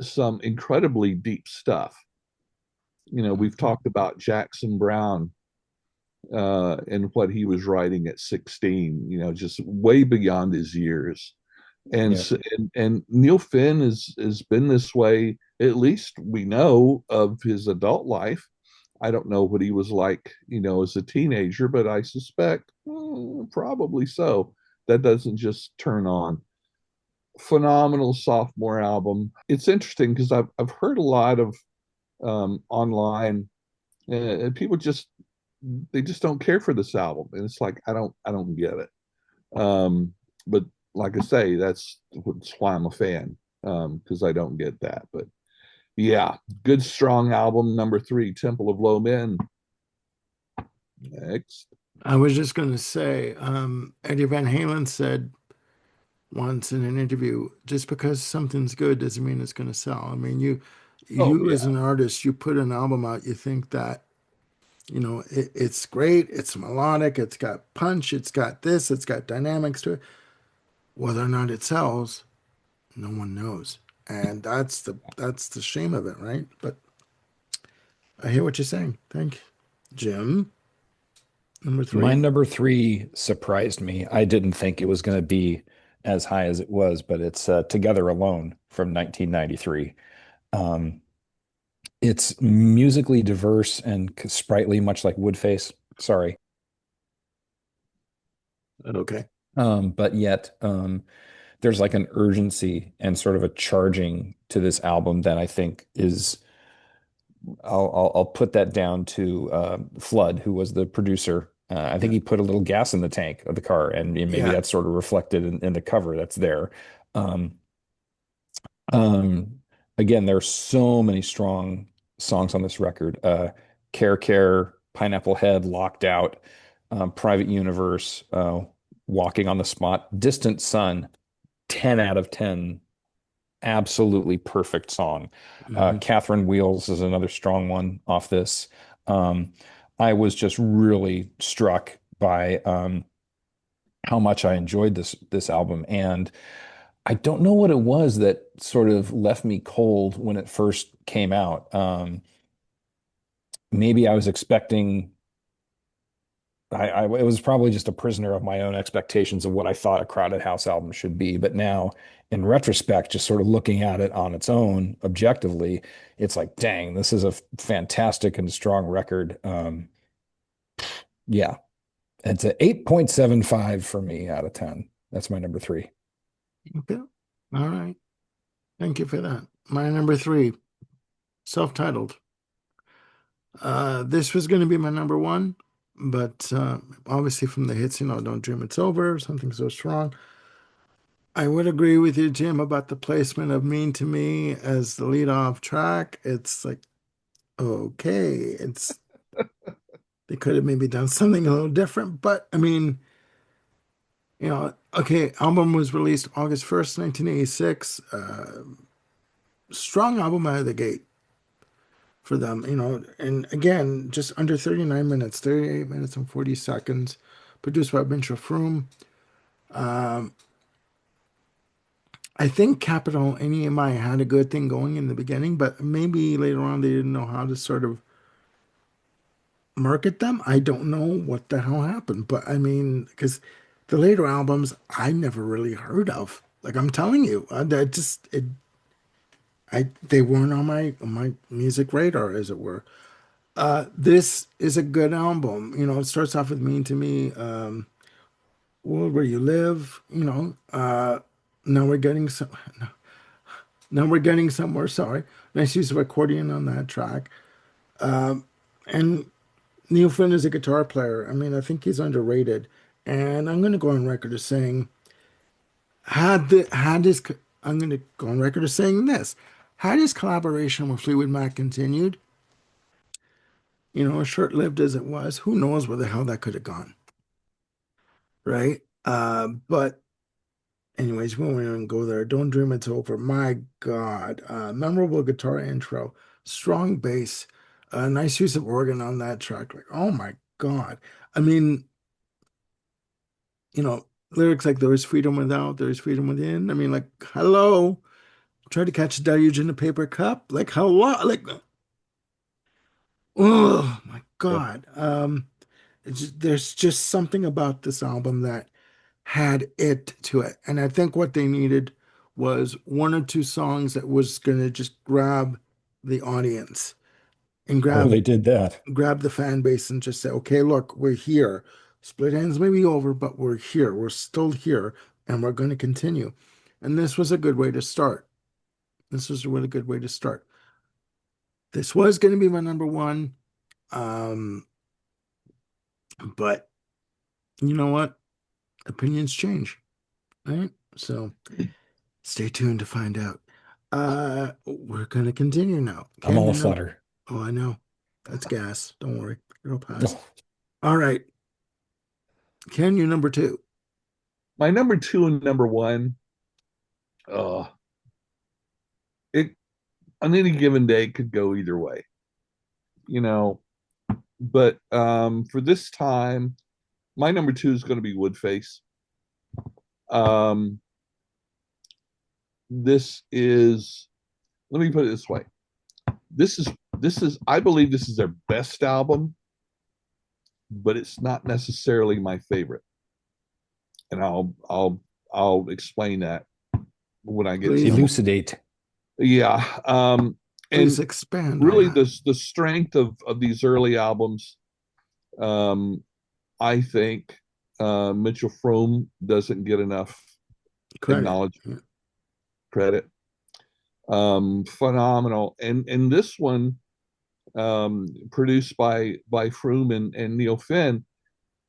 some incredibly deep stuff. We've talked about Jackson Brown and what he was writing at 16, just way beyond his years. And Yeah. so, and Neil Finn has been this way, at least we know, of his adult life. I don't know what he was like, as a teenager, but I suspect probably so. That doesn't just turn on. Phenomenal sophomore album. It's interesting because I've heard a lot of online people they just don't care for this album, and it's like I don't get it. But like I say, that's why I'm a fan, because I don't get that. But yeah, good strong album. Number three, Temple of Low Men. Next. I was just going to say, Eddie Van Halen said once in an interview, just because something's good doesn't mean it's going to sell. I mean, Oh you yeah, as an artist, you put an album out, you think that It's great. It's melodic. It's got punch. It's got this. It's got dynamics to it. Whether or not it sells, no one knows. And that's the shame of it, right? But I hear what you're saying. Thank you. Jim, number My three. number three surprised me. I didn't think it was going to be as high as it was, but it's Together Alone from 1993. Um, it's musically diverse and sprightly, much like Woodface. Sorry. Okay. But yet there's like an urgency and sort of a charging to this album that I think is I'll put that down to Flood, who was the producer. I think Yeah. he put a little gas in the tank of the car, and maybe Yeah. that's sort of reflected in the cover that's there. Um, um, Again, there are so many strong songs on this record. Care Care, Pineapple Head, Locked Out, Private Universe, Walking on the Spot, Distant Sun, 10 out of 10, absolutely perfect song. Hmm. Catherine Wheels is another strong one off this. Um, I was just really struck by how much I enjoyed this album, and I don't know what it was that sort of left me cold when it first came out. Maybe I was expecting. It was probably just a prisoner of my own expectations of what I thought a Crowded House album should be. But now, in retrospect, just sort of looking at it on its own objectively, it's like, dang, this is a fantastic and strong record. Yeah, it's a 8.75 for me out of 10. That's my number three. Okay. All right. Thank you for that. My number three, self-titled. This was going to be my number one, but obviously from the hits, Don't Dream It's Over, Something So Strong. I would agree with you, Jim, about the placement of Mean to Me as the lead off track. It's like, okay, they could have maybe done something a little different, but I mean, okay, album was released August 1st, 1986. Strong album out of the gate for them, and again, just under 39 minutes, 38 minutes and 40 seconds, produced by Mitchell Froom. Um, I think Capitol and EMI had a good thing going in the beginning, but maybe later on they didn't know how to sort of market them. I don't know what the hell happened, but I mean, because the later albums I never really heard of. Like I'm telling you, they weren't on my music radar, as it were. This is a good album. It starts off with Mean to Me, World Where You Live. Now we're getting some. Now we're getting somewhere. Sorry, nice use of accordion on that track. And Neil Finn is a guitar player. I mean, I think he's underrated. And I'm going to go on record as saying, had his, I'm going to go on record as saying this, had his collaboration with Fleetwood Mac continued, as short-lived as it was, who knows where the hell that could have gone, right? But anyways, we won't even go there. Don't Dream It's Over. My God, memorable guitar intro, strong bass, nice use of organ on that track. Like, oh my God. I mean, lyrics like there is freedom without, there is freedom within. I mean, like, hello, try to catch a deluge in a paper cup. Like, hello, like, oh my Yep. God. There's just something about this album that had it to it. And I think what they needed was one or two songs that was going to just grab the audience and Oh, grab they did that. grab the fan base and just say, okay, look, we're here. Split Ends may be over, but we're here. We're still here, and we're going to continue. And this was a good way to start. This was a really good way to start. This was going to be my number one, um, but you know what? Opinions change, right? So stay tuned to find out. We're going to continue now. I'm Can all you know? aflutter. Oh, I know. That's gas. Don't worry. It'll pass. All right. Can you number two? My number two and number one, uh, it on any given day could go either way. You know, But for this time, my number two is going to be Woodface. Um, this is, let me put it this way. This is I believe this is their best album, but it's not necessarily my favorite. And I'll explain that when I get Please. to them. Elucidate. Yeah. Please And expand really on that. the strength of these early albums, I think Mitchell Froom doesn't get enough Credit. acknowledgement, credit. Phenomenal. And this one, produced by Froom and Neil Finn,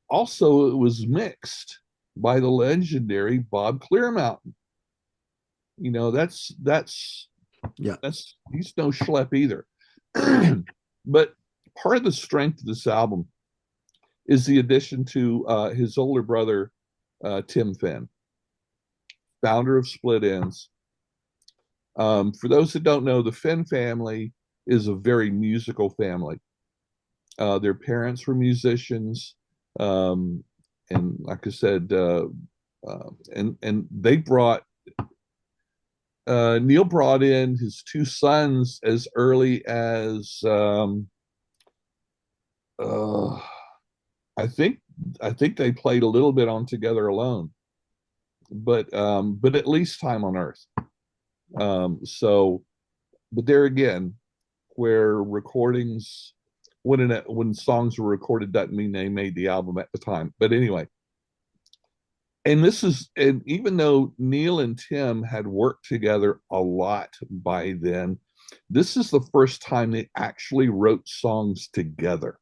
also it was mixed by the legendary Bob Clearmountain. You know, Yeah. he's no schlep either. But part of the strength of this album is the addition to his older brother, Tim Finn, founder of Split Enz. For those that don't know, the Finn family is a very musical family. Their parents were musicians, and like I said, and they brought Neil brought in his two sons as early as uh, I think they played a little bit on Together Alone, but at least Time on Earth. So, but there again, where recordings when songs were recorded doesn't mean they made the album at the time. But anyway, and even though Neil and Tim had worked together a lot by then, this is the first time they actually wrote songs together.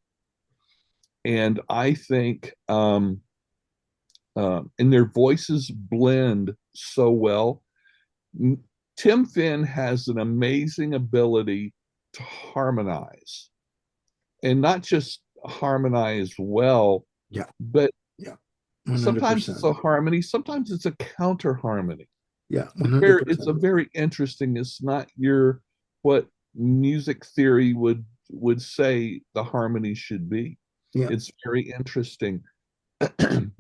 And I think and their voices blend so well. Tim Finn has an amazing ability to harmonize, and not just harmonize well, Yeah. but Yeah. sometimes 100%. it's a harmony, sometimes it's a counter harmony. Yeah. It's a 100%. very interesting. It's not your what music theory would say the harmony should be. Yeah. It's very interesting, and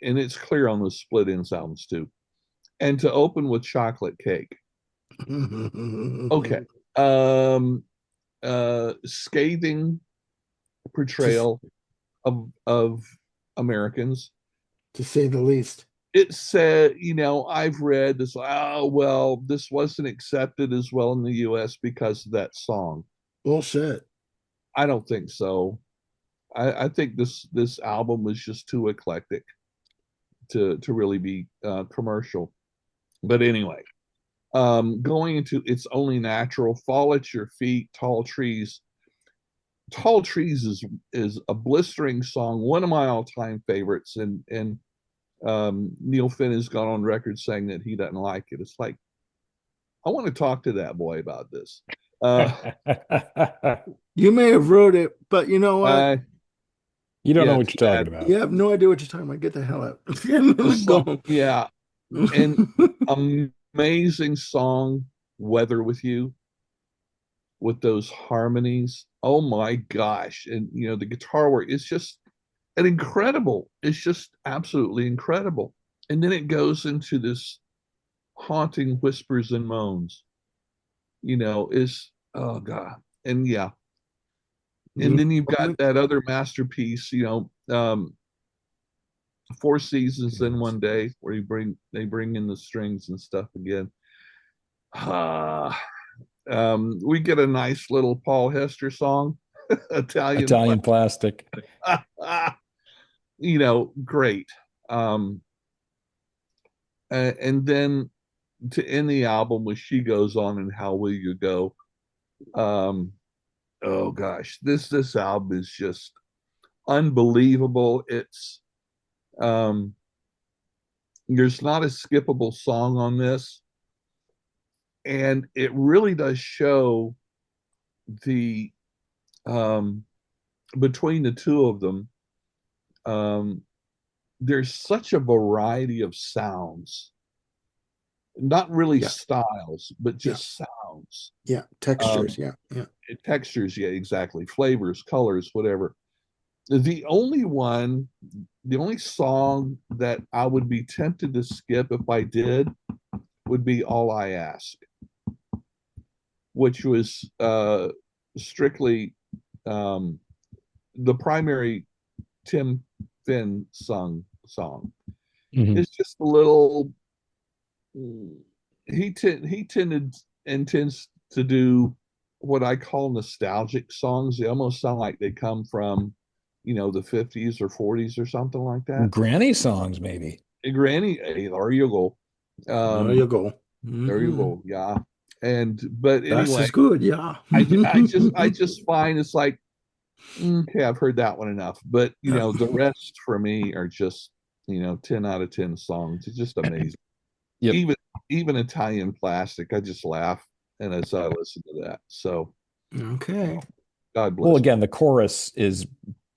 it's clear on the Split Enz albums too. And to open with Chocolate Cake, okay, um, scathing portrayal of Americans. To say the least. It said, you know, I've read this. Oh well, this wasn't accepted as well in the U.S. because of that song. Bullshit. I don't think so. I think this album was just too eclectic to really be commercial. But anyway, going into It's Only Natural, Fall at Your Feet, Tall Trees. Tall Trees is a blistering song, one of my all-time favorites, and Neil Finn has gone on record saying that he doesn't like it. It's like, I want to talk to that boy about this. You may have wrote it, but you know what? You don't know Yeah, what you're talking about. You have no idea what you're talking about. Get the hell out. Go. Yeah, and amazing song, Weather with You, with those harmonies. Oh my gosh. And you know, the guitar work is just an incredible. It's just absolutely incredible. And then it goes into this haunting whispers and moans. You know, is oh God. And yeah. And then you've got that other masterpiece, you know, Four Seasons in One Day, where they bring in the strings and stuff again. We get a nice little Paul Hester song, Italian Plastic. You know, great. And then to end the album with She Goes On and How Will You Go. Oh gosh, this album is just unbelievable. It's there's not a skippable song on this, and it really does show the between the two of them, there's such a variety of sounds not really Yeah, styles, but yeah, just sounds. yeah. Um, Textures. Yeah, yeah. Textures, yeah, exactly. Flavors, colors, whatever. The only one, the only song that I would be tempted to skip if I did would be All I Ask, which was strictly um, the primary Tim Finn song. Mhm. It's just a little. He tended and tends to do what I call nostalgic songs. They almost sound like they come from, the 50s or 40s or something like that. Granny songs, maybe. Hey, Granny, hey, there you go. There you Um, go. there you Hmm. go. Yeah. And but That's anyway, is good. Yeah. I just find it's like, okay, I've heard that one enough. But Yeah. the rest for me are just, 10 out of 10 songs. It's just amazing. Yep. Even even Italian Plastic, I just laugh and as I listen to that. So Okay. God Well, bless him. again, the chorus is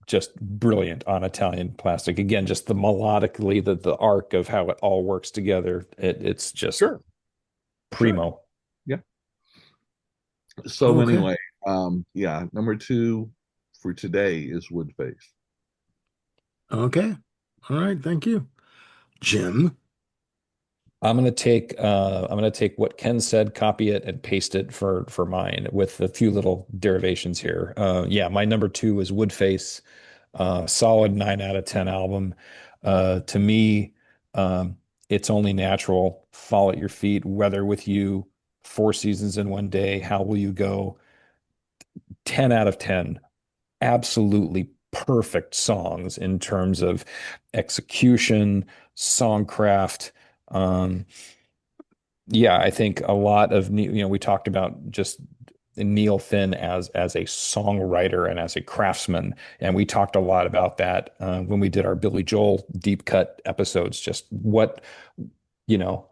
just brilliant on Italian Plastic. Again, just the melodically, the arc of how it all works together. It's just Sure, sure. primo. Yeah. So Okay. anyway, yeah, number two for today is Woodface. Okay. All right. Thank you, Jim. I'm gonna take what Ken said, copy it, and paste it for mine with a few little derivations here. Yeah, my number two is Woodface, solid 9 out of 10 album. To me, um, it's only natural. Fall at your feet, weather with you, 4 seasons in one day. How will you go? 10 out of 10. Absolutely perfect songs in terms of execution, songcraft. Um, yeah, I think a lot of we talked about just Neil Finn as a songwriter and as a craftsman, and we talked a lot about that when we did our Billy Joel deep cut episodes. Just you know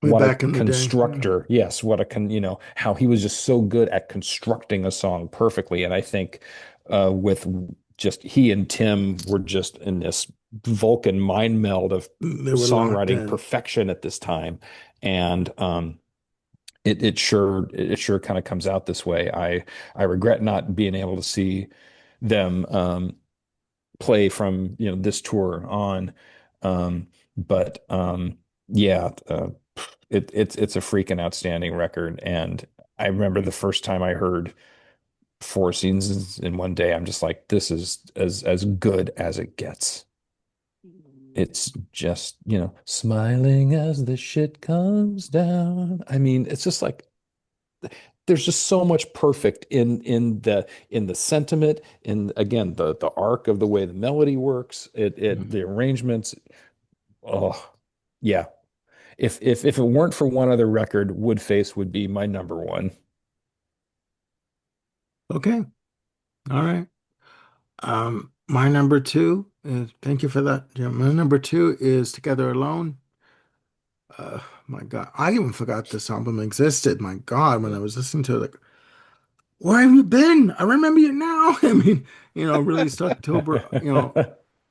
Way what a back in the day. Yeah. constructor, yes, what a how he was just so good at constructing a song perfectly. And I think with just he and Tim were just in this Vulcan mind meld of They were locked songwriting in. perfection at this time. And it sure kind of comes out this way. I regret not being able to see them play from this tour on. But yeah, it's a freaking outstanding record. And I remember the first time I heard 4 seasons in one day, I'm just like, this is as good as it gets. It's just, smiling as the shit comes down. I mean, it's just like there's just so much perfect in the sentiment, in again the arc of the way the melody works, it the arrangements. Oh, yeah. If it weren't for one other record, Woodface would be my number one. Okay. All right. My number two is, thank you for that, Jim. My number two is Together Alone. My God, I even forgot this album existed. My God, when I was listening to it, like, where have you been? I remember you now. I mean, released October,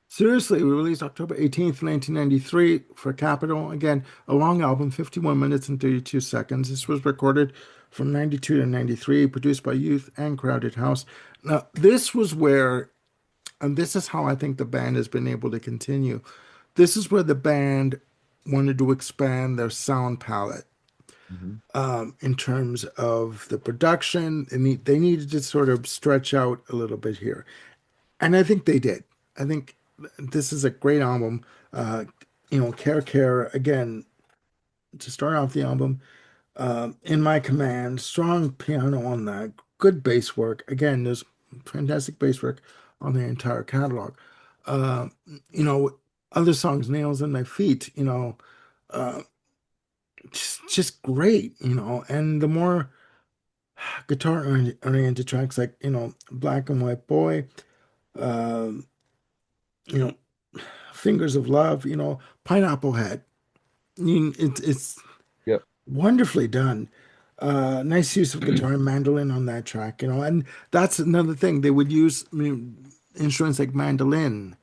seriously, we released October 18th, 1993 for Capitol. Again, a long album, 51 minutes and 32 seconds. This was recorded from 92 to 93, produced by Youth and Crowded House. Now, this was where, and this is how I think the band has been able to continue. This is where the band wanted to expand their sound palette Mhm. in terms of the production. They needed to sort of stretch out a little bit here. And I think they did. I think this is a great album. Uh, Care Care, again, to start off the album, In My Command, strong piano on that, good bass work. Again, there's fantastic bass work on the entire catalog. Uh, you know, Other songs, Nails in My Feet, uh, just great, and the more guitar oriented tracks like, Black and White Boy, um, you know, Fingers of Love, Pineapple Head. It's Yep. wonderfully done. Nice use of guitar and mandolin on that track, and that's another thing. They would use, instruments like mandolin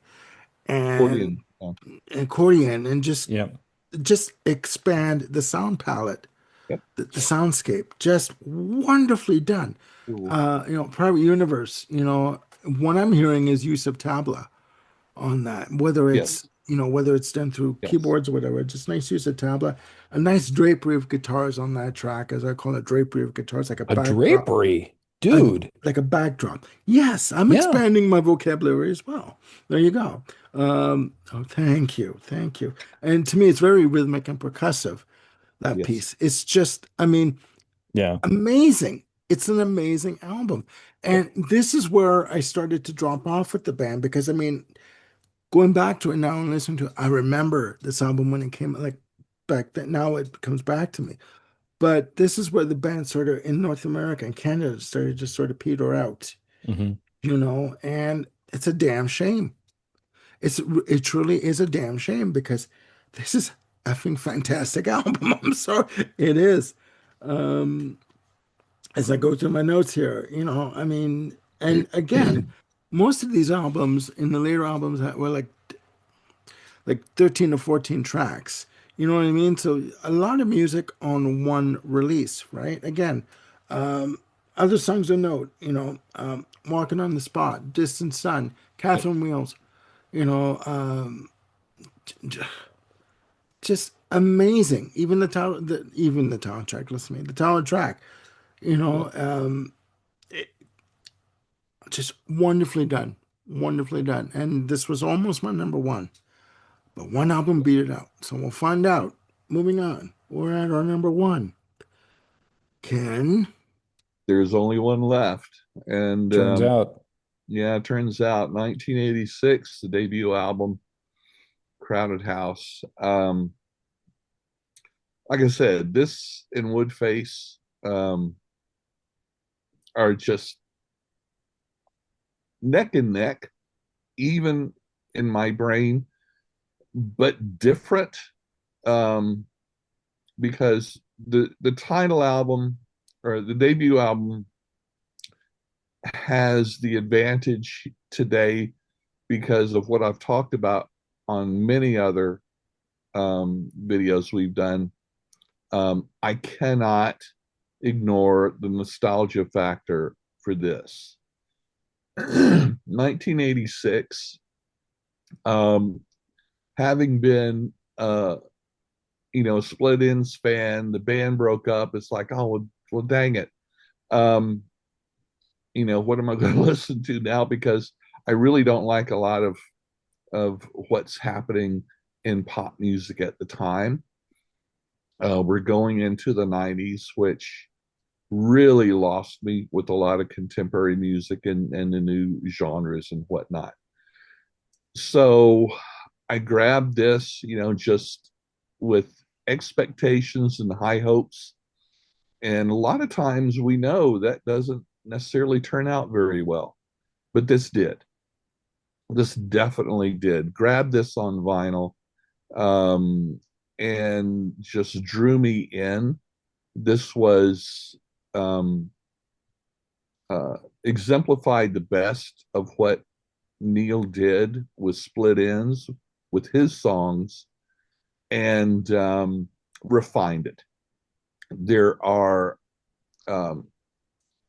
and Accordion. Yeah. accordion and just Yeah. just expand the sound palette, Yep. the soundscape. Just wonderfully done. Cool. Private Universe, what I'm hearing is use of tabla on that, Yes. whether it's done through Yes. keyboards or whatever, just nice use of tabla, a nice drapery of guitars on that track, as I call it, drapery of guitars, like a A backdrop, drapery, a, dude. like a backdrop. Yes, I'm Yeah. expanding my vocabulary as well. There you go. Oh, thank you, thank you. And to me, it's very rhythmic and percussive, that Yes. piece. It's just, I mean, Yeah. amazing. It's an amazing album. Yep. And this is where I started to drop off with the band because, I mean, going back to it now and listening to it, I remember this album when it came, like back then. Now it comes back to me. But this is where the band sort of in North America and Canada started to sort of peter out, Hmm. and it's a damn shame. It truly is a damn shame because this is effing fantastic album. I'm sorry, it is. Um, as I go through my notes here, I mean, and again, most of these albums in the later albums that were like 13 or 14 tracks. You know what I mean? So a lot of music on one release, right? Again, other songs of note, Walking on the Spot, Distant Sun, Yep. Catherine Wheels, you know, just amazing. Even the title track, listen to me, the title track, you Yep. know, just wonderfully done, wonderfully done. And this was almost my number one. But one album beat it out. So we'll find out. Moving on. We're at our number one. Ken. There's only one left. And Turns out. yeah, it turns out 1986, the debut album, Crowded House. Like I said, this and Woodface are just neck and neck, even in my brain, but different. Um, because the title album or the debut album has the advantage today because of what I've talked about on many other videos we've done. I cannot ignore the nostalgia factor for this. 1986, um, having been a Split Ends fan, the band broke up. It's like, oh well dang it. Um, what am I going to listen to now? Because I really don't like a lot of what's happening in pop music at the time. We're going into the 90s, which really lost me with a lot of contemporary music and the new genres and whatnot. So I grabbed this, just with expectations and high hopes. And a lot of times we know that doesn't necessarily turn out very well, but this did. This definitely did. Grab this on vinyl, um, and just drew me in. This was um, exemplified the best of what Neil did with Split Ends, with his songs, and refined it. There are um,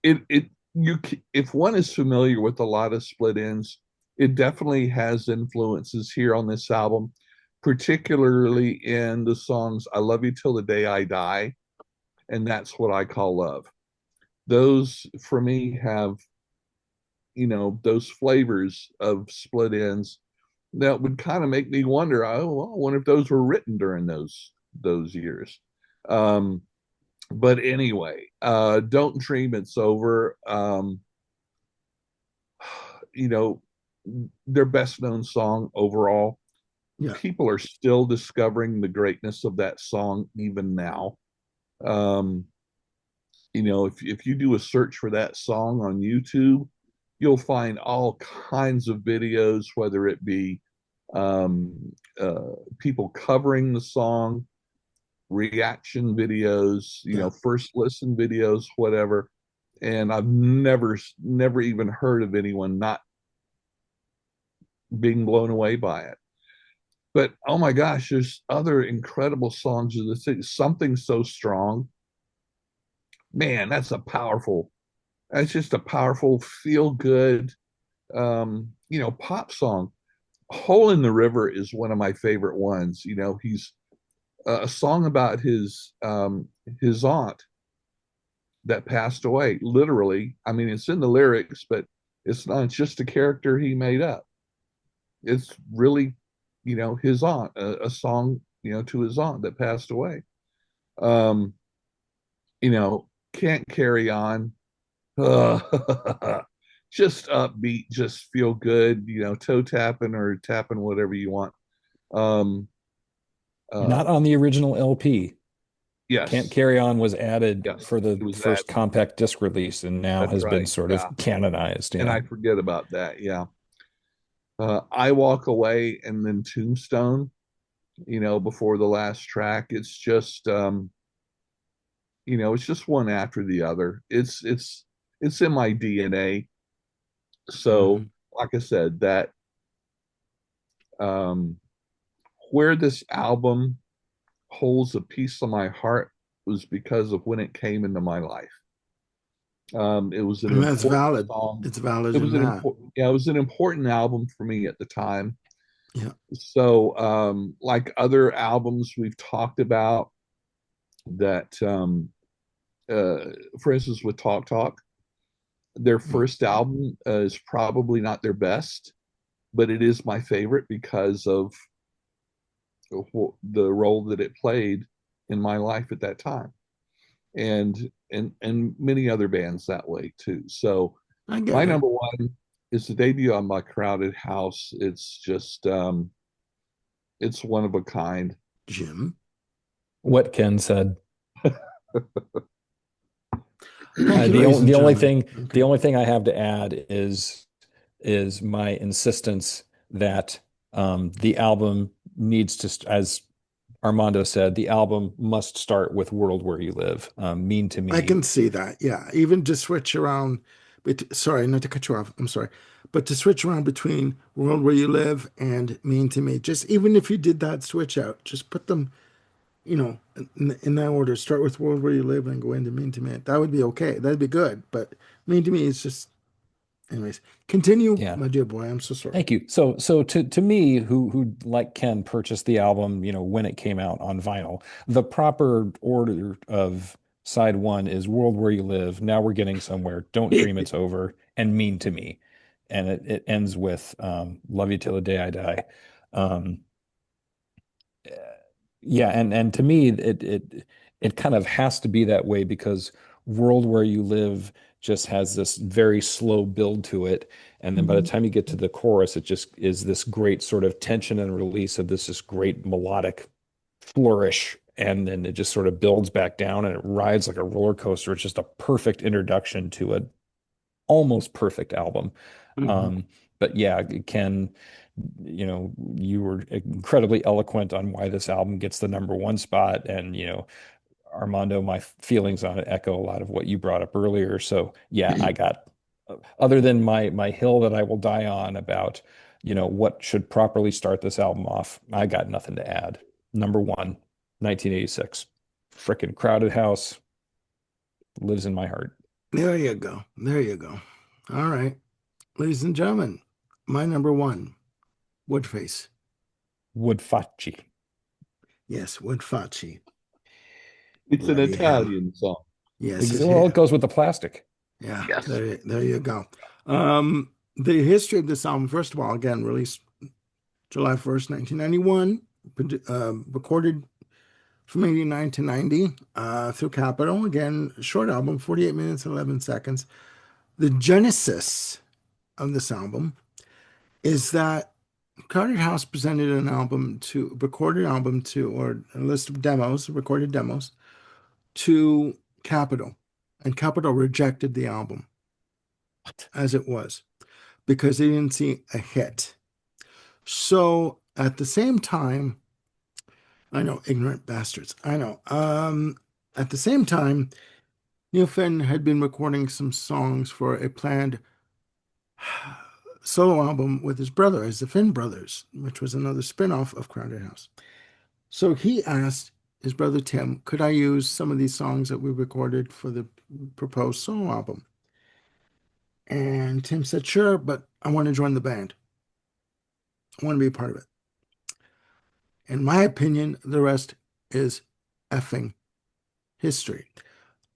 it you if one is familiar with a lot of Split Ends, it definitely has influences here on this album, particularly in the songs "I Love You Till the Day I Die" and "That's What I Call Love." Those for me have those flavors of Split Ends that would kind of make me wonder. Oh, well, I wonder if those were written during those years. Um, but anyway, Don't Dream It's Over. You know, their best known song overall. Yeah. People are still discovering the greatness of that song even now. Um, if you do a search for that song on YouTube, you'll find all kinds of videos, whether it be um, people covering the song, reaction videos, Yeah. first listen videos, whatever. And I've never even heard of anyone not being blown away by it. But oh my gosh, there's other incredible songs of the city. Something So Strong. Man, that's just a powerful, feel good, pop song. Hole in the River is one of my favorite ones. He's a song about his aunt that passed away. Literally, I mean, it's in the lyrics, but it's not. It's just a character he made up. It's really, his aunt, a song, to his aunt that passed away. Um, Can't Carry On. Just upbeat, just feel good, toe tapping or tapping whatever you want. Um, Not uh, on the original LP. Can't yes, Carry On was added yes, for the it was that. first compact disc release and now That's has been right. sort of Yeah, canonized. and Yeah. I forget about that. Yeah, I Walk Away and then Tombstone. Before the last track, it's just one after the other. It's in my DNA. So, Mhm. like I said, that um, where this album holds a piece of my heart was because of when it came into my life. It was an And that's important valid. song. It's valid in that. It was an important album for me at the time. Yeah. So, like other albums we've talked about, that, for instance, with Talk Talk, their Mm. first album is probably not their best, but it is my favorite because of the role that it played in my life at that time, and many other bands that way too. So I my get it, number one is the debut on My Crowded House. It's just it's one of a kind. Jim. What Ken said. Thank you, The ladies only and gentlemen. the Okay. only thing I have to add is my insistence that the album needs to, as Armando said, the album must start with "World Where You Live." Mean to I Me. can see that. Yeah. Even to switch around, sorry, not to cut you off. I'm sorry. But to switch around between World Where You Live and Mean to Me, just even if you did that switch out, just put them, in that order. Start with World Where You Live and go into Mean to Me. That would be okay. That'd be good. But Mean to Me is just, anyways. Continue, Yeah. my dear boy. I'm so sorry. Thank you. So to me, who like Ken purchased the album, when it came out on vinyl, the proper order of side one is "World Where You Live." Now we're getting somewhere. Don't Dream It's Over, and Mean to Me, and it ends with "Love You Till the Day I Die." Um, yeah, and to me, it kind of has to be that way because "World Where You Live" just has this very slow build to it, and then by the time you get to the chorus, it just is this great sort of tension and release of this great melodic flourish, and then it just sort of builds back down and it rides like a roller coaster. It's just a perfect introduction to an almost perfect album. Mhm. Um, but yeah, Ken, you were incredibly eloquent on why this album gets the number one spot. And, Armando, my feelings on it echo a lot of what you brought up earlier. So yeah, I got, other than my hill that I will die on about, what should properly start this album off, I got nothing to add. Number one, 1986. Frickin' Crowded House lives in my heart. There you go. There you go. All right. Ladies and gentlemen, my number one, Woodface. Woodfacci. Yes, Woodface. It's an Bloody hell. Italian song. Yes, it Well, is. it goes with the plastic. Yeah, Yes. there you go. The history of this album, first of all, again, released July 1st, 1991, recorded from 89 to 90 through Capitol. Again, short album, 48 minutes and 11 seconds. The genesis of this album is that Crowded House presented recorded album to, or a list of demos, recorded demos to Capitol, and Capitol rejected the album as it was because they didn't see a hit. So at the same time, I know, ignorant bastards. I know. At the same time, Neil Finn had been recording some songs for a planned solo album with his brother as the Finn Brothers, which was another spin-off of Crowded House. So he asked his brother Tim, could I use some of these songs that we recorded for the proposed solo album? And Tim said, sure, but I want to join the band. I want to be a part of it. In my opinion, the rest is effing history.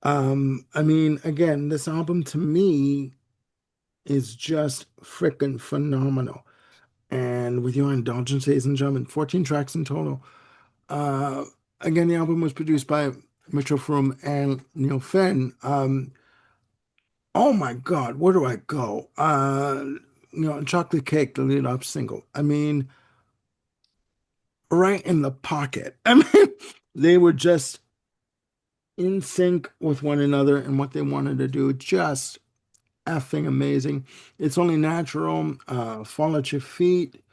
I mean, again, this album to me is just freaking phenomenal. And with your indulgence, ladies and gentlemen, 14 tracks in total. Uh, again, the album was produced by Mitchell Froom and Neil Finn. Oh my God, where do I go? Chocolate Cake, the lead up single. I mean, right in the pocket. I mean, they were just in sync with one another and what they wanted to do. Just effing amazing. It's only natural. Fall at your feet.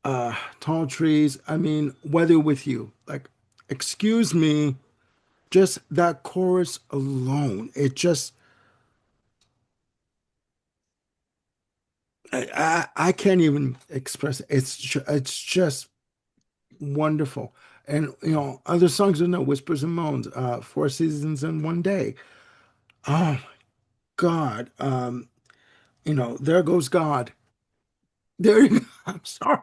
Tall trees. I mean, weather with you. Like, excuse me, just that chorus alone. It just I can't even express it. It's just wonderful. And other songs are no Whispers and Moans, Four Seasons in One Day. Oh my God. There Goes God. There you go. I'm sorry.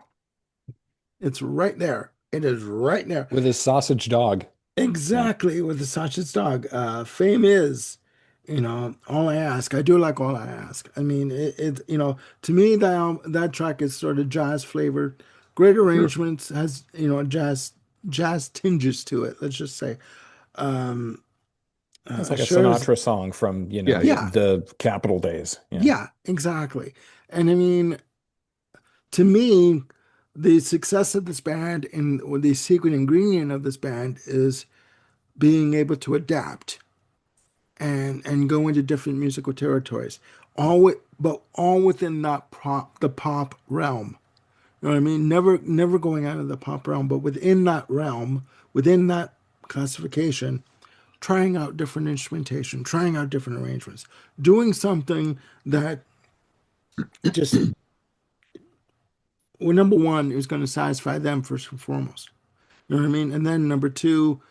It's right there. It is right there. With his sausage dog. Yeah. Exactly with the sausage dog. Fame is, all I ask. I do like all I ask. I mean, to me that track is sort of jazz flavored. Great Sure. arrangements has jazz tinges to it. Let's just say. Um, It's like a sure is, Sinatra song from, Yeah, yeah. yeah, the Capitol days. Yeah. yeah, exactly. And I mean, to me, the success of this band and or the secret ingredient of this band is being able to adapt and go into different musical territories, but all within the pop realm. You know what I mean? Never going out of the pop realm, but within that realm, within that classification, trying out different instrumentation, trying out different arrangements, doing something that just, well, number one is going to satisfy them first and foremost. You know what I mean? And then number two,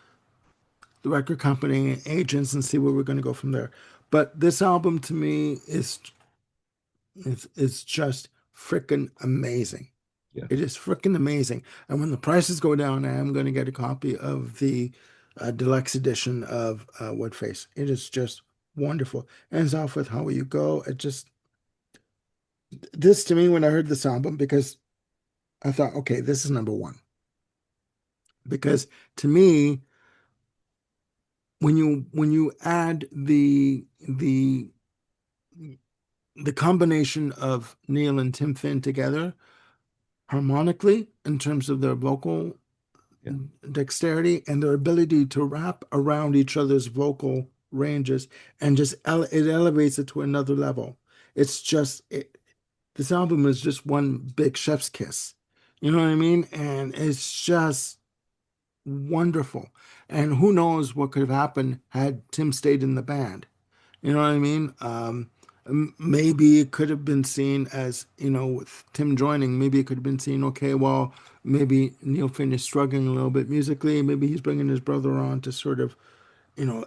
the record company and agents and see where we're going to go from there. But this album to me is just freaking amazing. Yes. It is freaking amazing. And when the prices go down, I am going to get a copy of the deluxe edition of Woodface. It is just wonderful. Ends off with How Will You Go? It just, this to me, when I heard this album, because I thought, okay, this is number one. Because to me, when you add the combination of Neil and Tim Finn together harmonically in terms of their vocal Yeah. dexterity and their ability to wrap around each other's vocal ranges and just it elevates it to another level. It's just this album is just one big chef's kiss. You know what I mean? And it's just wonderful. And who knows what could have happened had Tim stayed in the band. You know what I mean? Maybe it could have been seen as, with Tim joining, maybe it could have been seen, okay, well, maybe Neil Finn is struggling a little bit musically. Maybe he's bringing his brother on to sort of,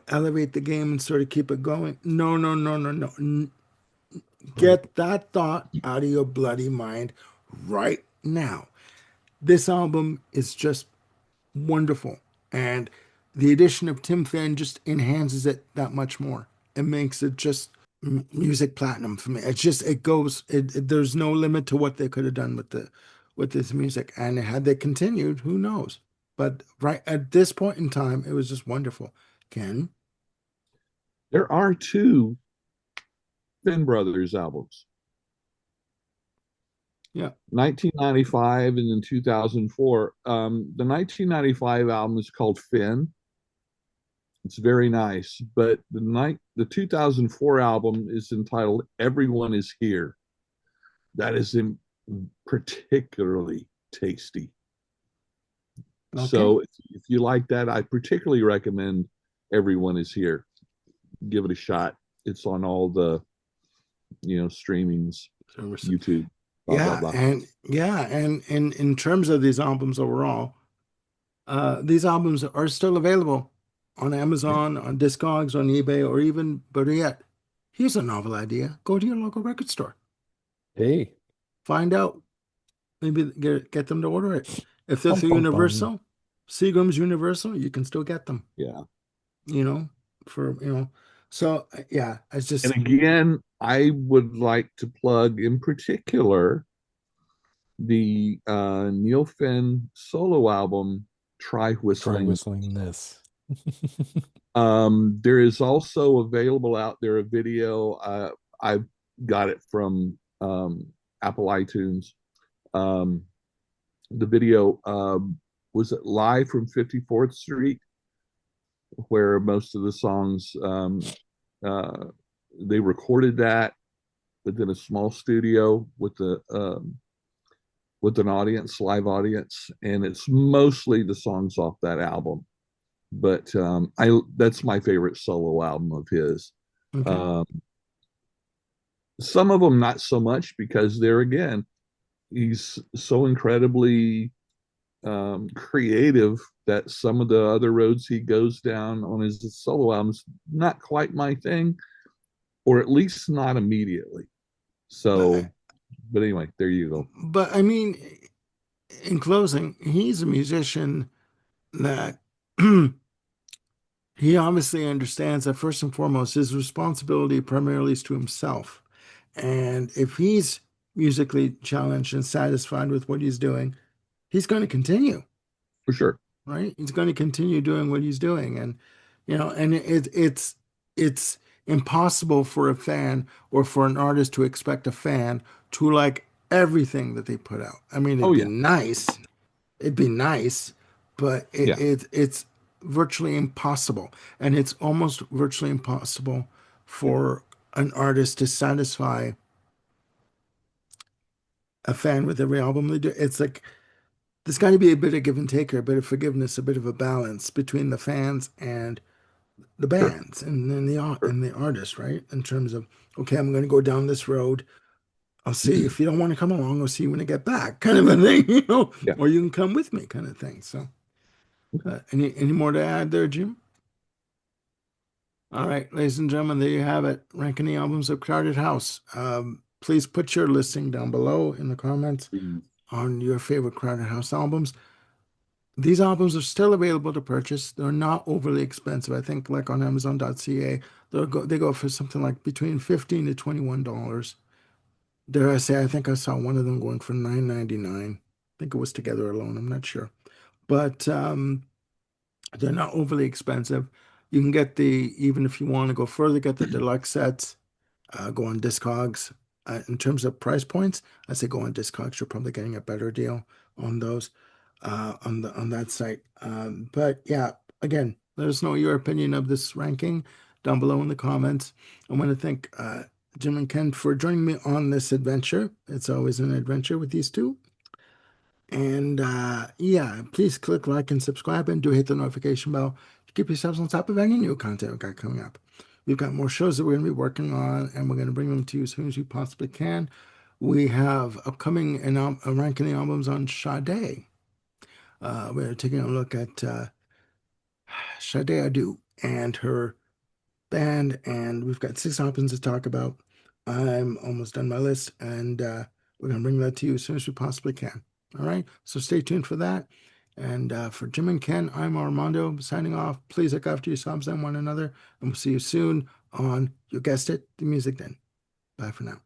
elevate the game and sort of keep it going. No, no, no, no, no. Right. Get that thought out of your bloody mind right now. This album is just wonderful. And the addition of Tim Finn just enhances it that much more. It makes it just music platinum for me. There's no limit to what they could have done with this music. And had they continued, who knows? But right at this point in time, it was just wonderful. Ken? There are two Finn Brothers albums, Yeah. 1995 and then 2004. The 1995 album is called Finn. It's very nice, but the 2004 album is entitled Everyone Is Here. That is particularly tasty. Okay. So if you like that, I particularly recommend Everyone Is Here. Give it a shot. It's on all the streamings. services. YouTube, blah blah blah. And in terms of these albums overall, these albums are still available on Yeah. Amazon, on Discogs, on eBay, or even better yet, here's a novel idea. Go to your local record store. Hey, Find out. Maybe get them to order it. If they're bum, through bum, bum. Universal, Seagram's Universal, you can still get them, Yeah. you know, for, so yeah, it's And just, again, I would like to plug in particular the Neil Finn solo album, Try Try Whistling. whistling this. There is also available out there a video. I got it from Apple iTunes. The video was it live from 54th Street, where most of the songs uh, they recorded that within a small studio with an audience, live audience, and it's mostly the songs off that album. But I that's my favorite solo album of his. okay. Um, some of them not so much because there again, he's so incredibly creative that some of the other roads he goes down on his solo albums not quite my thing, or at least not immediately. So, But, but anyway, there you go. but I mean, in closing, he's a musician that he obviously understands that first and foremost, his responsibility primarily is to himself. And if he's musically challenged and satisfied with what he's doing, he's going to continue, For sure. right? He's going to continue doing what he's doing. And, and it's impossible for a fan or for an artist to expect a fan to like everything that they put out. I mean, Oh yeah, it'd be nice, but yeah, it's virtually impossible. And it's almost virtually impossible for an artist to satisfy a fan with every album they do. It's like there's got to be a bit of give and take here, a bit of forgiveness, a bit of a balance between the fans and the sure, bands and then sure. and the artist, right? In terms of, okay, I'm going to go down this road. I'll see if you don't want to come along. I'll see you when I get back, kind of a thing, Yeah. or you can come with me, kind of thing. So, Okay. any more to add there, Jim? All right, ladies and gentlemen, there you have it. Ranking the albums of Crowded House. Please put your listing down below in the comments on your favorite Crowded House albums. These albums are still available to purchase. They're not overly expensive. I think like on Amazon.ca, they go for something like between $15 to $21. Dare I say, I think I saw one of them going for $9.99. I think it was Together Alone. I'm not sure. But they're not overly expensive. You can get even if you want to go further, get the deluxe sets, go on Discogs. In terms of price points, I say go on Discogs. You're probably getting a better deal on those on that site. But yeah, again, let us know your opinion of this ranking down below in the comments. I want to thank Jim and Ken for joining me on this adventure. It's always an adventure with these two. And yeah, please click like and subscribe and do hit the notification bell to keep yourselves on top of any new content we've got coming up. We've got more shows that we're going to be working on, and we're going to bring them to you as soon as we possibly can. We have upcoming ranking the albums on Sade. We're taking a look at Sade Adu and her band, and we've got 6 albums to talk about. I'm almost done my list, and we're going to bring that to you as soon as we possibly can. All right, so stay tuned for that. And for Jim and Ken, I'm Armando signing off. Please look after yourselves and one another, and we'll see you soon on, you guessed it, the Music Den. Bye for now.